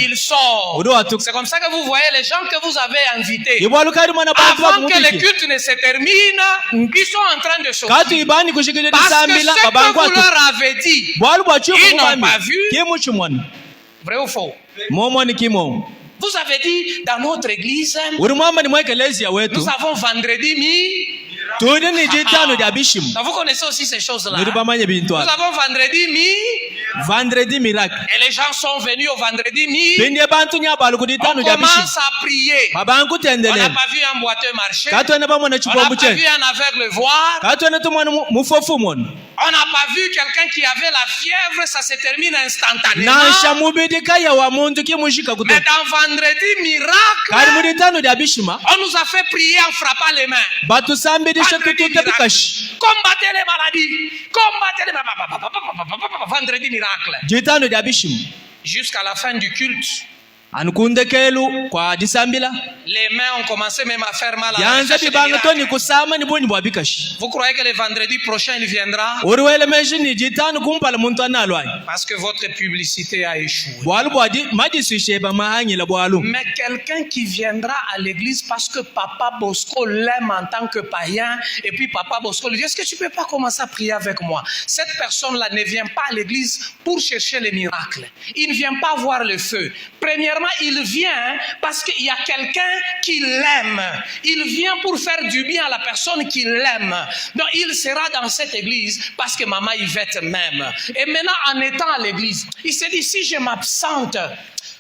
il sort. C'est comme ça que vous voyez les gens que vous avez invités. Avant que le culte ne se termine, ils sont en train de sortir. Parce que ce que vous leur avez dit, ils n'ont pas vu. Vrai ou faux? Vous avez dit dans notre église, nous avons vendredi vous connaissez aussi ces choses-là. Nous avons vendredi miracle. Et les gens sont venus au vendredi on commence à prier. On n'a pas vu un boiteux marcher. On n'a pas vu un aveugle voir. On n'a pas vu quelqu'un qui avait la fièvre, ça se termine instantanément. Mais dans vendredi miracle, on nous a fait prier en frappant les mains. Combattez les maladies. Combattez les maladies. Vendredi miracle. Jusqu'à la fin du culte, les mains ont commencé même à faire mal à la Vous croyez que le vendredi prochain il viendra? Parce que votre publicité a échoué. Mais quelqu'un qui viendra à l'église parce que Papa Bosco l'aime en tant que païen, et puis Papa Bosco lui dit, est-ce que tu peux pas commencer à prier avec moi? Cette personne-là ne vient pas à l'église pour chercher les miracles. Il ne vient pas voir le feu. Premièrement, il vient parce qu'il y a quelqu'un qui l'aime. Il vient pour faire du bien à la personne qui l'aime. Donc il sera dans cette église parce que Maman Yvette m'aime. Et maintenant, en étant à l'église, il s'est dit, si je m'absente,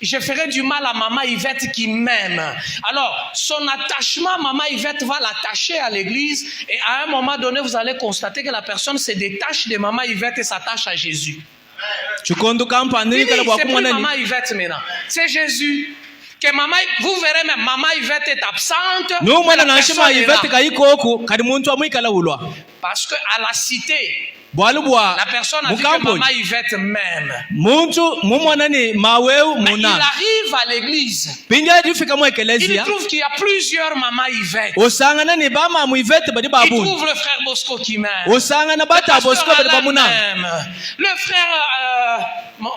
je ferai du mal à Maman Yvette qui m'aime. Alors, son attachement, Maman Yvette va l'attacher à l'église et à un moment donné, vous allez constater que la personne se détache de Maman Yvette et s'attache à Jésus. C'est plus Maman Yvette maintenant, c'est Jésus. Que maman, vous verrez même Maman Yvette est absente. Parce que à la cité, la personne a vu que Maman Yvette m'aime. Mais il arrive à l'église. Il trouve qu'il y a plusieurs Maman Yvette. Il trouve le frère Bosco qui m'aime. Le frère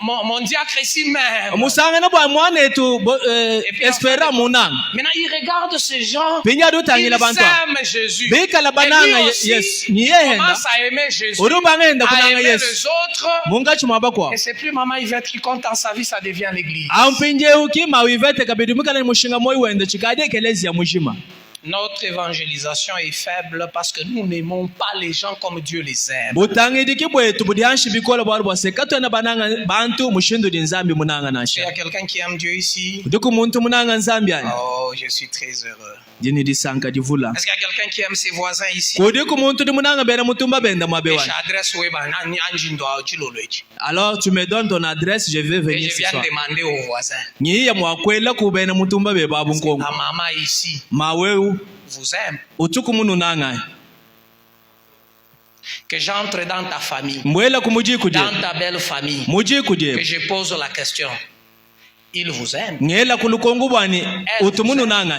mon diacre ici m'aime. Maintenant il regarde ces gens. Ils aiment Jésus. Et lui aussi commence à aimer Jésus. À aimer les autres. Et c'est plus Maman Yvette qui compte dans sa vie, ça devient l'église. Notre évangélisation est faible parce que nous n'aimons pas les gens comme Dieu les aime. butangidiki bwetu budianshi bikola bwali bwase katona bananga bantu mushindu di nzambi munanga Il y nasha a quelqu'un qui aime Dieu ici? diku muntu munanga nzambi ani Oh, je suis très heureux. dini disanka divula Est-ce qu'il y a quelqu'un qui aime ses voisins ici? kudiku muntu di munanga bena mutumba benda Et mwabewa. j'adresse Alors tu me donnes ton adresse, je vais et venir je ce viens soir. demander aux voisins. Nyiya mwakwela kubena mutumba be babu nkongo Ta maman ici maweu vous aime. utuku munu nanga Que j'entre dans ta famille, mbwela kumuji kuje dans ta belle famille, muji que kuje je pose la question. Il vous aime. ngela kulukongo bwani utumunu nanga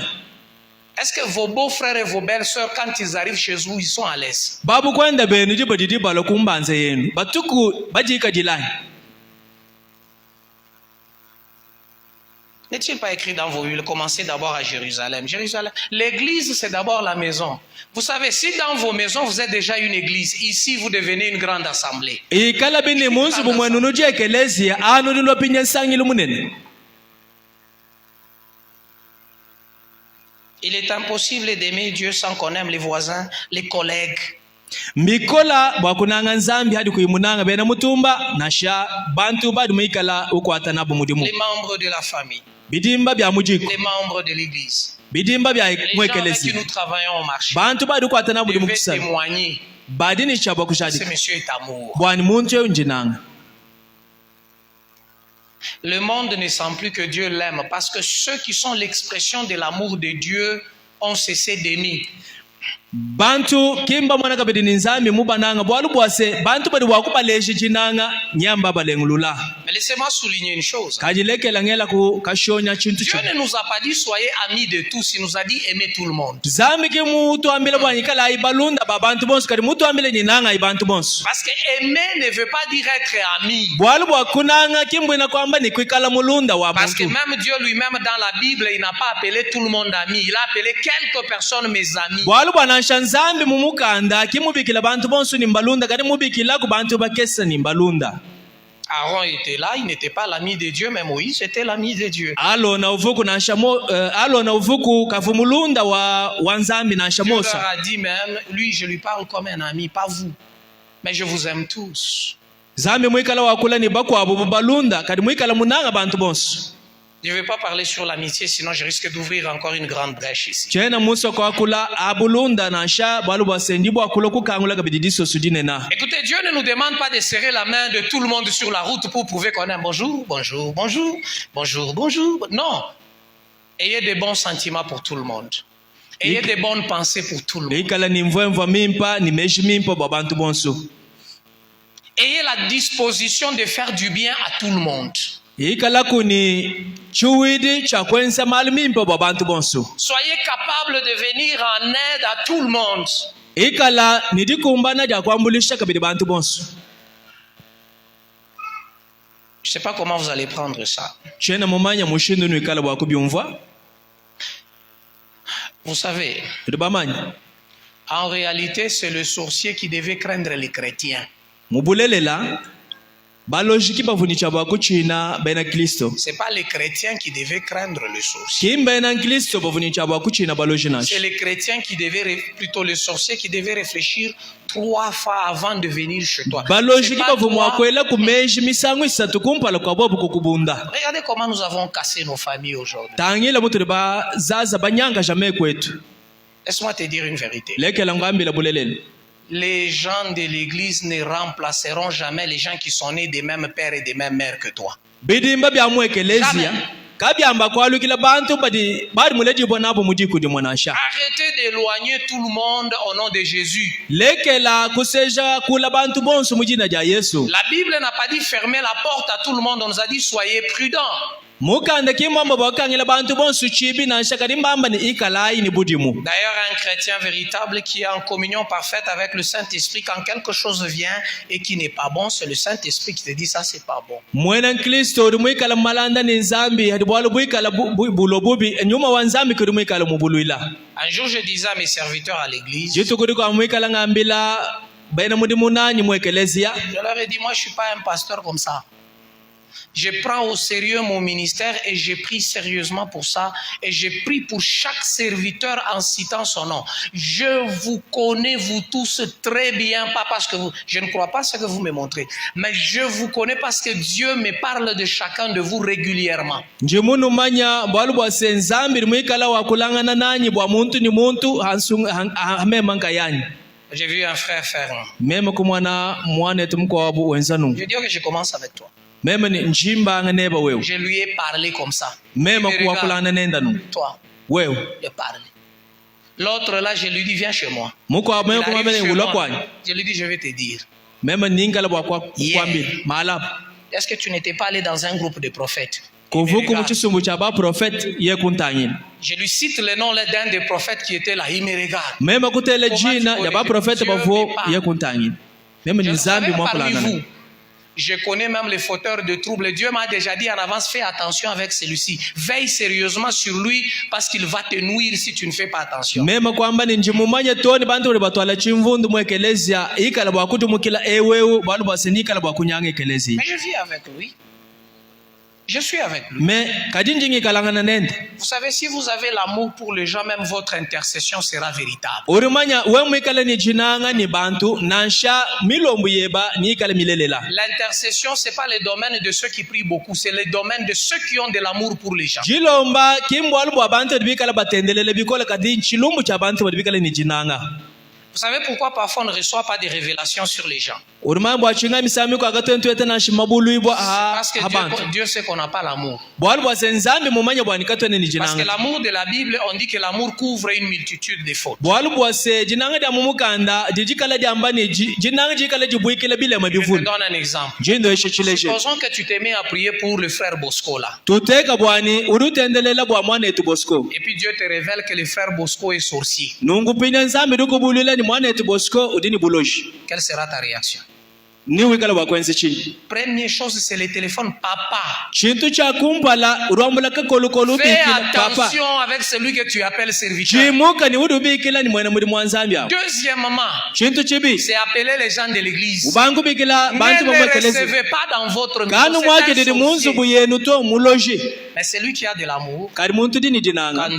Est-ce que vos beaux-frères et vos belles-sœurs, quand ils arrivent chez vous, ils sont à l'aise? babu kwenda benu dibadidi balo kumbanze yenu batuku bajika jilani. N'est-il pas écrit dans vos Bibles, commencez d'abord à Jérusalem. Jérusalem, l'église, c'est d'abord la maison. Vous savez, si dans vos maisons, vous êtes déjà une église, ici, vous devenez une grande assemblée. Ikala bini munsu bumwenu nuji ekelezia anu dilo pinye sangi lumunene. Il est impossible d'aimer Dieu sans qu'on aime les voisins, les collègues. Mikola bwakunanga nzambi hadi kuimunanga bena mutumba nasha bantu badu muikala ukwata nabo mudimu. Les membres de la famille, Bidimba bya mujiko. les membres de l'église, Bidimba bya les gens avec mwekelezi. qui nous travaillons au marché, Bantu badu kwata nabo mudimu devaient kusala. témoigner. Badini chaba Ce kushadi. monsieur est amour. Bwani muntu yo njinanga. Le monde ne sent plus que Dieu l'aime parce que ceux qui sont l'expression de l'amour de Dieu ont cessé d'aimer. Bantu kimba mwana kabedini nzambi mubananga bwalu bwase bantu badi wakubaleshi jinanga nyamba balengulula. Mais laissez-moi souligner une chose. Kajilekela ngela ku kashonya chintu Dieu cho. ne nous a pas dit soyez amis de tous, il nous a dit aimez tout le monde. Zambi ki mutu ambile bwanyi kala ibalunda babantu bonsu kadi mutu ambile nyinanga ibantu bonsu. Parce que aimer ne veut pas dire être ami. Bwalu bwakunanga kimbwina kwamba ni kwikala mulunda wa Parce que muntu. même Dieu lui-même dans la Bible, il n'a pas appelé tout le monde ami. Il a appelé quelques personnes mes amis. Bwalu bwanansha nzambi mumukanda kimubikila bantu bonsu ni mbalunda kadi mubikila ku bantu bakesa ni mbalunda. Aaron était là, il n'était pas l'ami de Dieu, mais Moïse était l'ami de Dieu. Alo na uvuku alo na uvuku kavumulunda wa nzambi na Dieu leur Mosa. a dit même, lui je lui parle comme un ami, pas vous. Mais je vous aime tous. Zambi mwikala wakula ni bakwabo balunda kadi mwikala munanga bantu bonsu. Je ne vais pas parler sur l'amitié, sinon je risque d'ouvrir encore une grande brèche ici. Chena muso kwa kula abulunda na sha balu basendi bwa kula kukangula kabididiso sudine na. Écoutez, Dieu ne nous demande pas de serrer la main de tout le monde sur la route pour prouver qu'on aime. Bonjour, bonjour, bonjour, bonjour, bonjour. Non. Ayez de bons sentiments pour tout le monde. Ayez de bonnes pensées pour tout le monde. Ikala ni mvwa mimpa ni meshi mimpa bwa bantu bonsu. Ayez la disposition de faire du bien à tout le monde. Ikala kuni chuwidi cha kwensa mali mimpa bwa bantu bonsu. Soyez capable de venir en aide à tout le monde. Ikala nidikumbana ja kwambulisha kabidi bantu bonsu. Je ne sais pas comment vous allez prendre ça. Chena mumanya mushindu nu ikala bwa kubyumva. Vous savez, Tudubamanya. en réalité, c'est le sorcier qui devait craindre les chrétiens. Mubulelela balojiki bavunicha bwa kuchina bena Kristo. Ce n'est pas les chrétiens qui devaient craindre le sorcier. Kimba na Kristo bavunicha bwa kuchina balojina. C'est les chrétiens qui devaient, plutôt le sorcier qui devait réfléchir 3 fois avant de venir chez toi. C'est Balojiki pas bavumwa toi. kwela kumeji misango isatu kumpala kwa bobu kukubunda. Regardez comment nous avons cassé nos familles aujourd'hui. Tangila mutu ba zaza banyanga jamais kwetu. Laisse-moi te dire une vérité. Lekela ngambila bulelele. Les gens de l'église ne remplaceront jamais les gens qui sont nés des mêmes pères et des mêmes mères que toi. Bidimba bya mwekelezia. Jamais. Kabyamba kwalu kila bantu badi muleji bonabo mudiku di mwanasha. Arrêtez d'éloigner tout le monde au nom de Jésus. Lekela kuseja kula bantu bonsu mujina ja Yesu. La Bible n'a pas dit fermer la porte à tout le monde. On nous a dit soyez prudents. Mukanda kimamba bakangila bantu bonsu chibi na shaka dimbamba ni ikalai ni budimu. D'ailleurs, un chrétien véritable qui est en communion parfaite avec le Saint-Esprit, quand quelque chose vient et qui n'est pas bon, c'est le Saint-Esprit qui te dit ça, c'est pas bon. Mwena Kristo dumwikala malanda ni nzambi hadibwalu bwikala bulobubi nyuma wa nzambi kudumwikala mubuluila. Un jour, je disais à mes serviteurs à l'église, Jitu kuliko amwikala ngambila baina mudimu nani mwekelezia. je leur ai dit, moi, je suis pas un pasteur comme ça. Je prends au sérieux mon ministère et j'ai pris sérieusement pour ça. Et j'ai pris pour chaque serviteur en citant son nom. Je vous connais, vous tous, très bien, pas parce que je ne crois pas ce que vous me montrez, mais je vous connais parce que Dieu me parle de chacun de vous régulièrement. J'ai vu un frère faire. Je dis que je commence avec toi. Je lui ai parlé comme ça. Toi, je parle. L'autre là, je lui dis viens chez moi. Je lui dis je vais te dire. Est-ce que tu n'étais pas allé dans un groupe de prophètes? Je lui cite le nom d'un des prophètes qui était là. Il me regarde. Je connais même les fauteurs de troubles. Dieu m'a déjà dit en avance, fais attention avec celui-ci. Veille sérieusement sur lui parce qu'il va te nuire si tu ne fais pas attention. Mais je vis avec lui. Je suis avec lui. Vous savez, si vous avez l'amour pour les gens, même votre intercession sera véritable. L'intercession, ce n'est pas le domaine de ceux qui prient beaucoup, c'est le domaine de ceux qui ont de l'amour pour les gens. Vous savez pourquoi parfois on ne reçoit pas de révélations sur les gens? Parce que Dieu sait qu'on n'a pas l'amour. Parce que l'amour de la Bible, on dit que l'amour couvre une multitude de fautes. Je te donne un exemple. Supposons que tu te mets à prier pour le frère Bosco là. Et puis Dieu te révèle que le frère Bosco est sorcier. Quelle sera ta réaction? Première chose, c'est le téléphone. Papa, fais attention avec celui que tu appelles serviteur. Deuxièmement, c'est appeler les gens de l'église. Ne les recevez pas dans votre maison. Mais celui qui a de l'amour, quand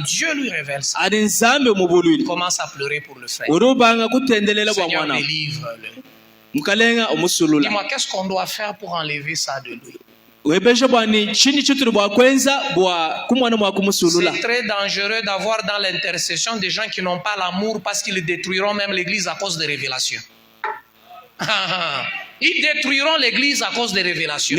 Dieu lui révèle ça, il commence à pleurer pour le frère. Seigneur, délivre-le. Dis-moi, qu'est-ce qu'on doit faire pour enlever ça de lui? C'est très dangereux d'avoir dans l'intercession des gens qui n'ont pas l'amour parce qu'ils détruiront même l'église à cause des révélations. Ils détruiront l'église à cause des révélations.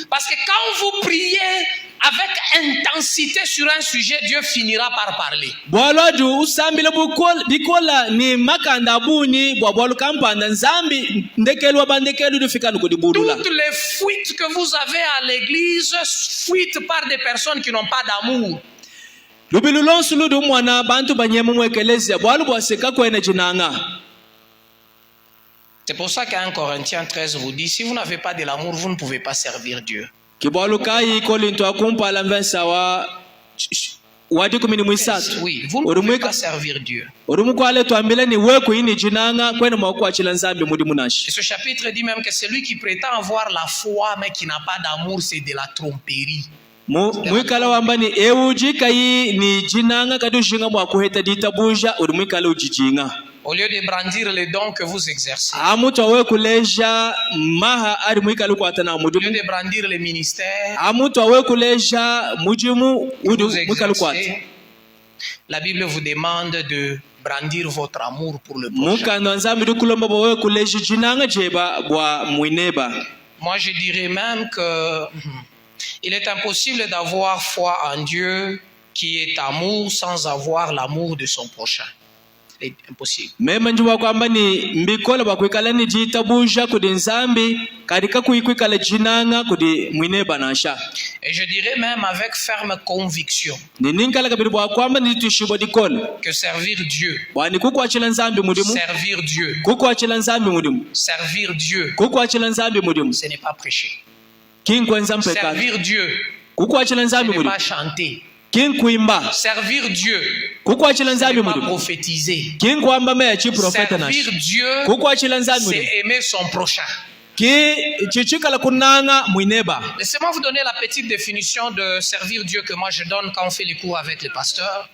Parce que quand vous priez avec intensité sur un sujet, Dieu finira par parler. Toutes les fuites que vous avez à l'église fuitent par des personnes qui n'ont pas d'amour. C'est pour ça qu'en Corinthiens 13 vous dit, si vous n'avez pas de l'amour, vous ne pouvez pas servir Dieu. Oui, vous ne pouvez pas servir Dieu. Et ce chapitre dit même que celui qui prétend avoir la foi mais qui n'a pas d'amour, c'est de la tromperie. Au lieu de brandir les dons que vous exercez, au lieu de brandir les ministères que vous exercez, la Bible vous demande de brandir votre amour pour le prochain. Moi, je dirais même que il est impossible d'avoir foi en Dieu qui est amour sans avoir l'amour de son prochain. C'est impossible. Et je dirais même avec ferme conviction que servir Dieu, ce n'est pas prêcher. Servir Dieu, ce n'est pas chanter. Servir Dieu, ce n'est pas prophétiser. Servir Dieu, c'est aimer son prochain. Laissez-moi vous donner la petite définition de servir Dieu que moi je donne quand on fait les cours avec les pasteurs.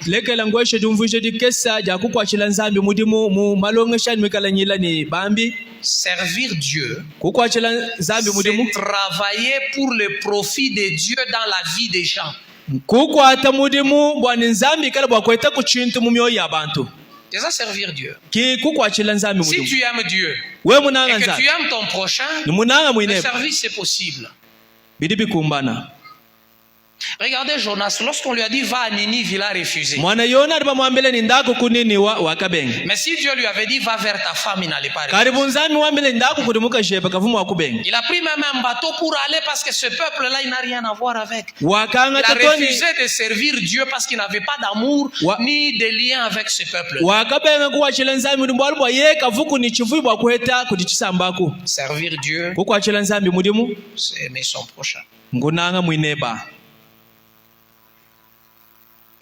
Servir Dieu, c'est travailler pour le profit de Dieu dans la vie des gens. C'est ça servir Dieu. Si tu aimes Dieu et que tu aimes ton prochain, le service c'est possible. Regardez Jonas, lorsqu'on lui a dit va à Ninive, il a refusé. Mais si Dieu lui avait dit va vers ta femme, il n'allait pas refuser. Il a pris même un bateau pour aller parce que ce peuple-là, il n'a rien à voir avec. Il a refusé de servir Dieu parce qu'il n'avait pas d'amour ni de lien avec ce peuple. Servir Dieu, c'est aimer son prochain.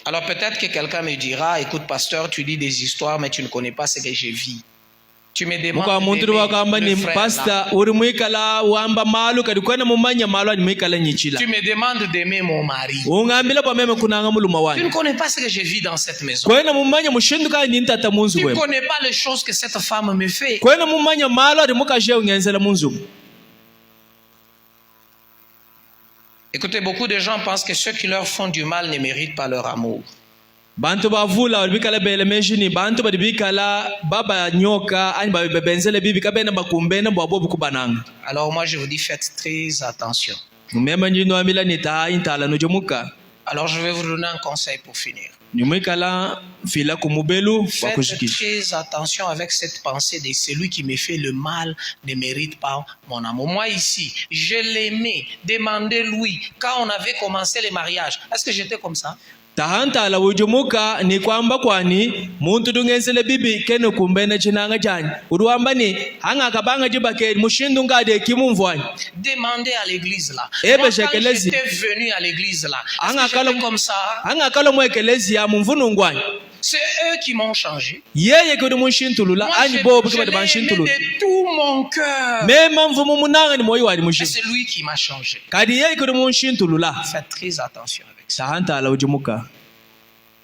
Alors peut-être que quelqu'un me dira, écoute pasteur, tu dis des histoires mais tu ne connais pas ce que je vis. Tu me demandes d'aimer le frère là. Tu me demandes d'aimer mon mari. Tu ne connais pas ce que je vis dans cette maison. Tu ne connais pas les choses que cette femme me fait. Écoutez, beaucoup de gens pensent que ceux qui leur font du mal ne méritent pas leur amour. Alors moi je vous dis faites très attention. Alors je vais vous donner un conseil pour finir. Faites très attention avec cette pensée de celui qui me fait le mal ne mérite pas mon amour. Moi ici, je l'aimais, demandez-lui quand on avait commencé les mariages. Est-ce que j'étais comme ça? Tahantala ujumuka ni kwamba kwani muntu dungensele bibi kene kumbena chinanga chani uruamba ni hanga kabanga jibake mushindu ngade kimumvwani. Demandez à l'église là. Moi quand j'étais venu à l'église là, est-ce que j'étais comme ça? Hanga kalo mwelezi ya mumvunu ngwani. C'est eux qui m'ont changé. Moi, je l'aimais de tout mon cœur. Mais c'est lui qui m'a changé. Faites très attention avec ça.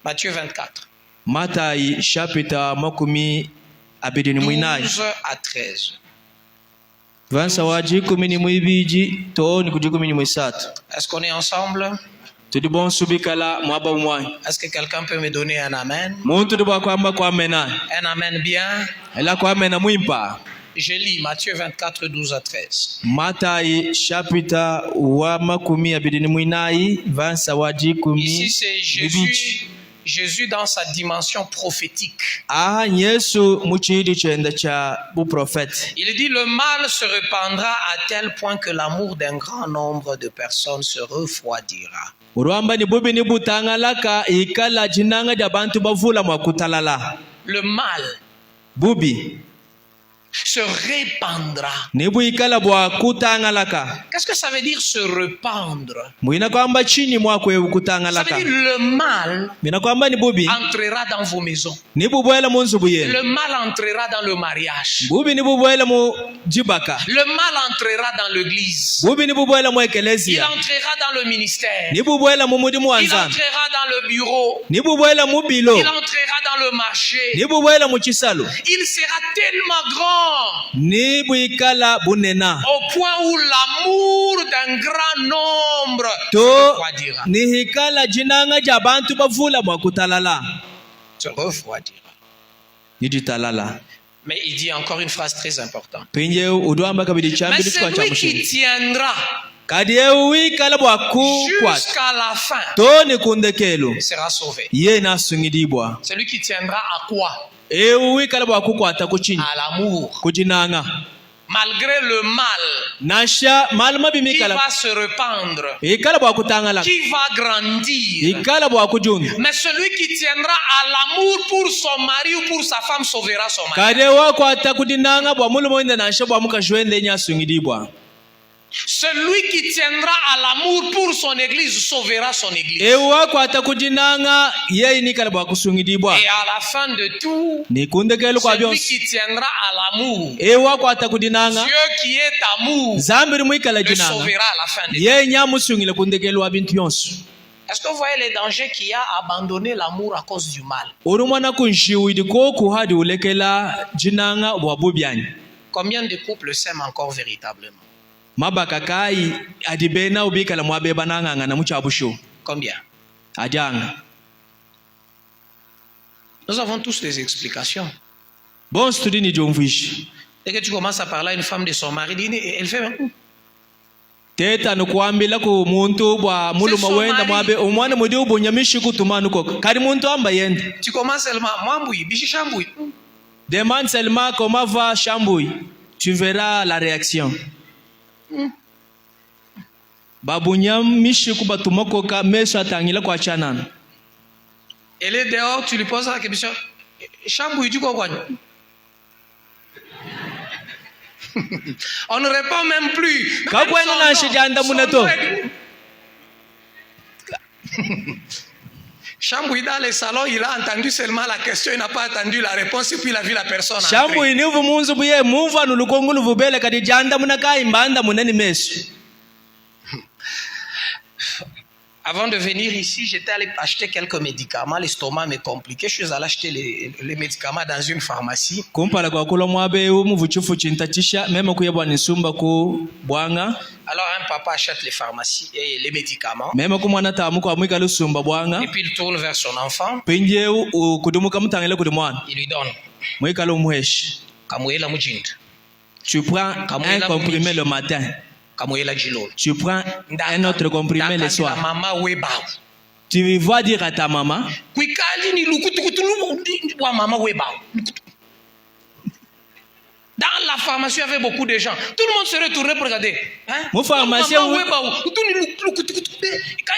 Matthieu 24. 12 à 13. Est-ce qu'on est ensemble? Est-ce que quelqu'un peut me donner un amen? Un amen bien. Je lis Matthieu 24, 12 à 13. Ici c'est Jésus dans sa dimension prophétique. Il dit le mal se répandra à tel point que l'amour d'un grand nombre de personnes se refroidira. Le mal se répandra. Qu'est-ce que ça veut dire se répandre? Ça veut dire le mal entrera dans vos maisons. Le mal entrera dans le mariage. Le mal entrera dans l'église. Il entrera dans le ministère. Il entrera dans le bureau. Il entrera dans le marché. Il sera tellement grand au point où l'amour d'un grand nombre se refroidira. Mais il dit encore une phrase très importante. Mais celui qui tiendra jusqu'à la fin sera sauvé. Celui qui tiendra à quoi? À l'amour. Malgré le mal qui va se répandre, qui va grandir. Mais celui qui tiendra à l'amour pour son mari ou pour sa femme sauvera son mari. Celui qui tiendra à l'amour pour son église sauvera son église. Ewa kwata kujinanga yeye nikala bwa kusungidibwa. Et à la fin de tout, Nikundekelo kwa celui byonse. qui tiendra à l'amour, Ewa kwata kudinanga Dieu qui est amour, zambiri mwikala le jinanga. sauvera à la fin de tout. Yeye nyamusungile kundekelo bintu byonse. Est-ce que vous voyez les dangers qu'il y a à abandonner l'amour à cause du mal? Urumwana kunshiwidi ko kuhadi ulekela jinanga bwa bubyani. Combien de couples s'aiment encore véritablement? Mabaka kai adibena ubikala mwabeba nanganga na muchabusho. Combien? Adjanga. Nous avons tous des explications. Bon studini jomvishi. Dès que tu commences à parler à une femme de son mari, elle fait un coup. Teta nukuambila ku muntu bwa muluma wenda mwabe umwana mudi ubunyamishi kutumanu koko. Kari muntu amba yenda. Tu commences seulement, mwambui, bishi shambui. Demande seulement comment va Chambouille. Tu verras la réaction. Babunyamishi kubatumokoka meso atangila kwa chanana. Elle est dehors, tu lui poses la question. Chambouille, tu comprends? On ne répond même plus. Chambouille dans le salon, il a entendu seulement la question, il n'a pas entendu la réponse et puis il a vu la personne. Chambouille ni vumunzu buye muva nulukongu luvubele kadi janda munaka imbanda munani mesu. Avant de venir ici, j'étais allé acheter quelques médicaments. L'estomac m'est compliqué. Je suis allé acheter les médicaments dans une pharmacie. Alors un papa achète les pharmacies et les médicaments. Et puis il tourne vers son enfant. Il lui donne. Tu prends un comprimé le matin. Tu prends un autre comprimé le soir. Tu vas dire à ta maman. Dans la pharmacie, il y avait beaucoup de gens. Tout le monde se retournait pour regarder. Mon pharmacien, quand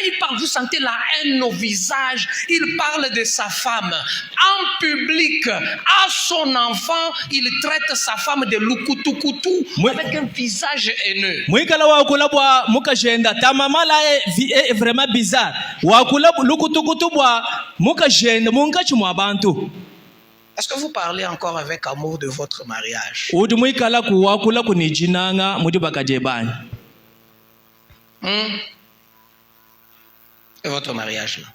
il parle, vous sentez la haine au visage. Il parle de sa femme. En public, à son enfant, il traite sa femme de lukutukutu avec un visage haineux. Ta maman là est vraiment bizarre. Est-ce que vous parlez encore avec amour de votre mariage? De votre mariage là.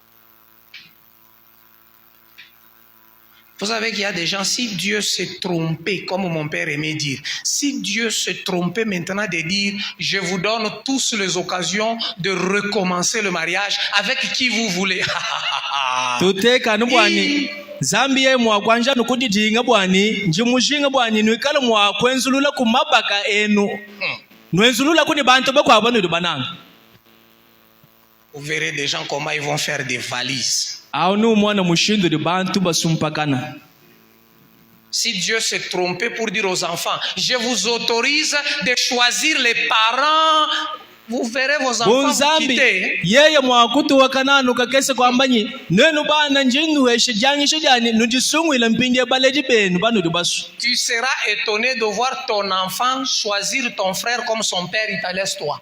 Vous savez qu'il y a des gens, si Dieu s'est trompé, comme mon père aimait dire, si Dieu s'est trompé maintenant de dire, je vous donne tous les occasions de recommencer le mariage avec qui vous voulez. Zambie mwa kwanja nukudijinga bwani njimushinga bwani nwikala mwa kwenzulula kumabaka enu nwenzulula kuni bantu bakwa banu bananga. Vous verrez des gens comment ils vont faire des valises. Si Dieu s'est trompé pour dire aux enfants, je vous autorise de choisir les parents, vous verrez vos enfants vous quitter. Tu seras étonné de voir ton enfant choisir ton frère comme son père, il te laisse toi.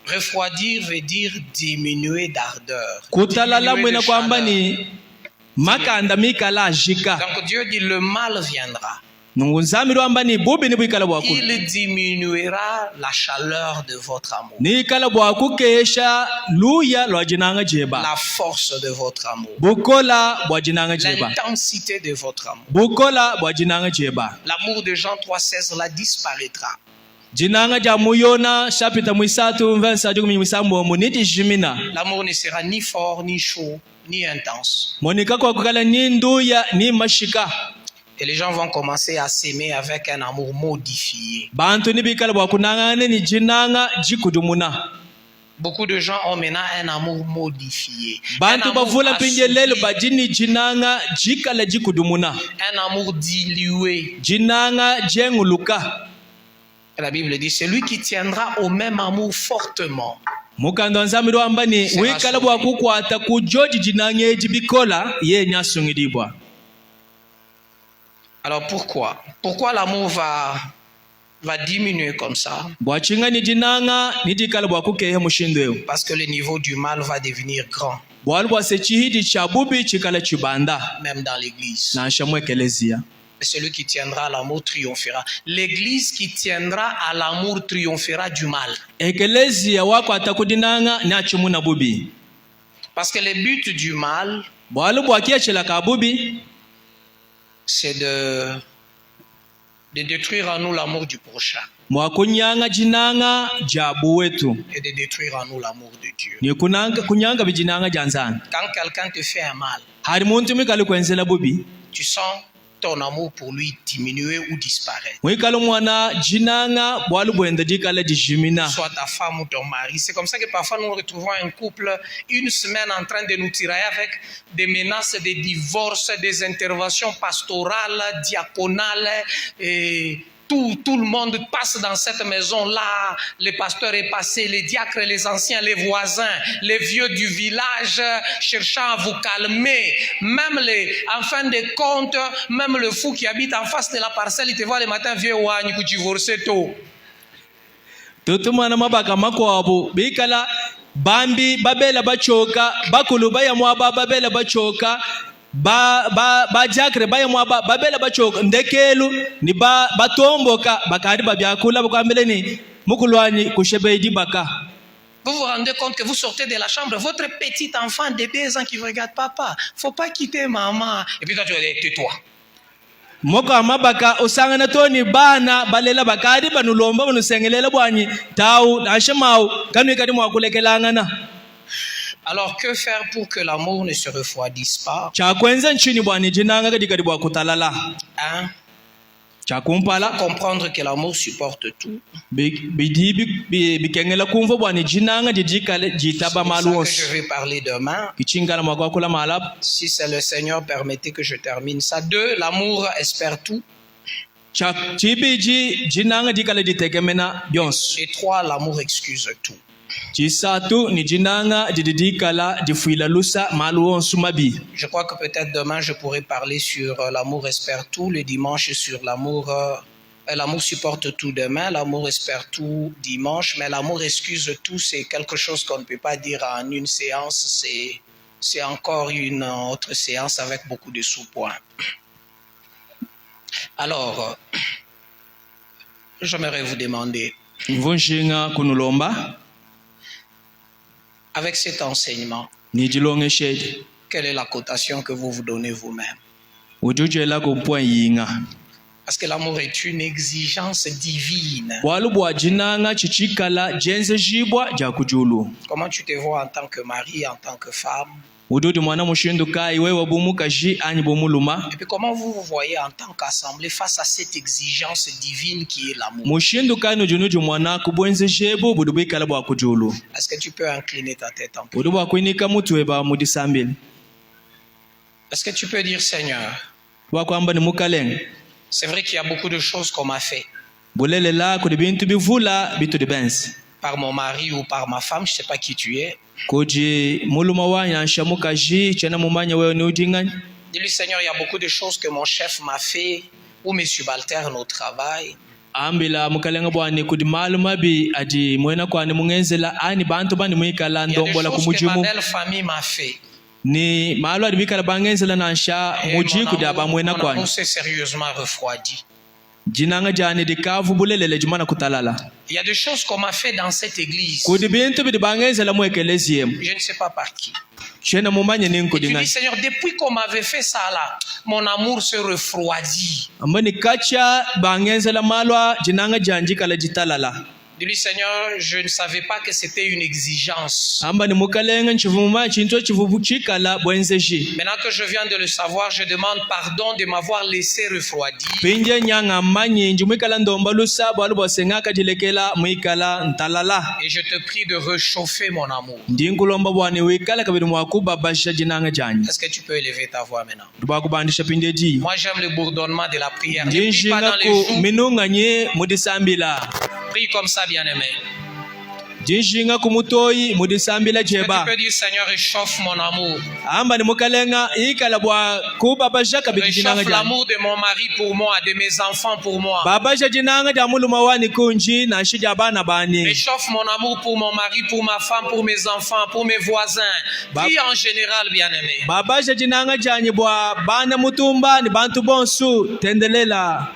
Refroidir veut dire diminuer d'ardeur. Donc Dieu dit le mal viendra. Il diminuera la chaleur de votre amour. La force de votre amour. L'intensité de votre amour. L'amour de Jean 3,16 là disparaîtra. L'amour ne sera ni fort, ni chaud, ni intense. Et les gens vont commencer à s'aimer avec un amour modifié. Beaucoup de gens ont maintenant un amour modifié. Un amour dilué. La Bible dit, celui qui tiendra au même amour fortement. Alors pourquoi? Pourquoi l'amour va diminuer comme ça? Parce que le niveau du mal va devenir grand. Même dans l'église. Celui qui tiendra à l'amour triomphera. L'église qui tiendra à l'amour triomphera du mal. Parce que le but du mal, c'est de détruire en nous l'amour du prochain. Et de détruire en nous l'amour de Dieu. Quand quelqu'un te fait un mal, tu sens ton amour pour lui diminuer ou disparaître. Soit ta femme ou ton mari. C'est comme ça que parfois nous retrouvons un couple une semaine en train de nous tirailler avec des menaces de divorce, des interventions pastorales, diaconales et tout le monde passe dans cette maison-là. Le pasteur est passé, les diacres, les anciens, les voisins, les vieux du village, cherchant à vous calmer. Même en fin de compte, même le fou qui habite en face de la parcelle, il te voit le matin, vieux ouani, que tu divorces tôt. Bambi babela bachoka bakulu bayamwaba babela bachoka ba jakre bayamwa babela bachoka ndekelu ni batomboka bakari babyakula bakambeleni mukulwani kushebeidi baka. Vous vous rendez compte que vous sortez de la chambre, votre petit enfant de 2 ans qui vous regarde, papa, faut pas quitter maman. Et puis toi tu dis, tais-toi. Moka mabaka usangana toni bana balela bakari banulomba banusengelela bwanyi tau ashemau kanu kadi mwakulekelangana. Alors que faire pour que l'amour ne se refroidisse pas? Hein? Comprendre que l'amour supporte tout. C'est ça que je vais parler demain. Si c'est le Seigneur, permettez que je termine ça. 2, l'amour espère tout. Et 3, l'amour excuse tout. Je crois que peut-être demain je pourrai parler sur l'amour espère tout, le dimanche sur l'amour supporte tout demain, l'amour espère tout dimanche, mais l'amour excuse tout, c'est quelque chose qu'on ne peut pas dire en une séance, c'est encore une autre séance avec beaucoup de sous-points. Alors, j'aimerais vous demander, avec cet enseignement, quelle est la cotation que vous vous donnez vous-même? Parce que l'amour est une exigence divine. Comment tu te vois en tant que mari, en tant que femme? Et puis comment vous vous voyez en tant qu'assemblée face à cette exigence divine qui est l'amour? Est-ce que tu peux incliner ta tête un peu? Est-ce que tu peux dire, Seigneur, c'est vrai qu'il y a beaucoup de choses qu'on m'a fait par mon mari ou par ma femme, je ne sais pas qui tu es. Dis-lui, Seigneur, il y a beaucoup de choses que mon chef m'a fait ou mes subalternes au travail. Il y a des choses que ma belle famille m'a fait. Et mon amour s'est sérieusement refroidi. Il y a des choses qu'on m'a fait dans cette église. Je ne sais pas par qui. Et tu dis, Seigneur, depuis qu'on m'avait fait ça là, mon amour se refroidit. Dis-lui, Seigneur, je ne savais pas que c'était une exigence. Maintenant que je viens de le savoir, je demande pardon de m'avoir laissé refroidir. Et je te prie de réchauffer mon amour. Est-ce que tu peux élever ta voix maintenant? Moi, j'aime le bourdonnement de la prière. Ne prie pas dans les joues. Prie comme ça, bien-aimé. jinjinga kumutoyi mudisambila Et tu jeba peux dire, Seigneur, réchauffe mon amour. amba ni mukalenga ikala bwa kubabasha kabidinanga Réchauffe jani l'amour de mon mari pour moi, de mes enfants pour moi. babasha jinanga ja muluma wani kunji na shija bana bani Réchauffe mon amour pour mon mari, pour ma femme, pour mes enfants, pour mes voisins. Puis en général, bien-aimé. babasha jinanga jani bwa bana mutumba ni bantu bonsu tendelela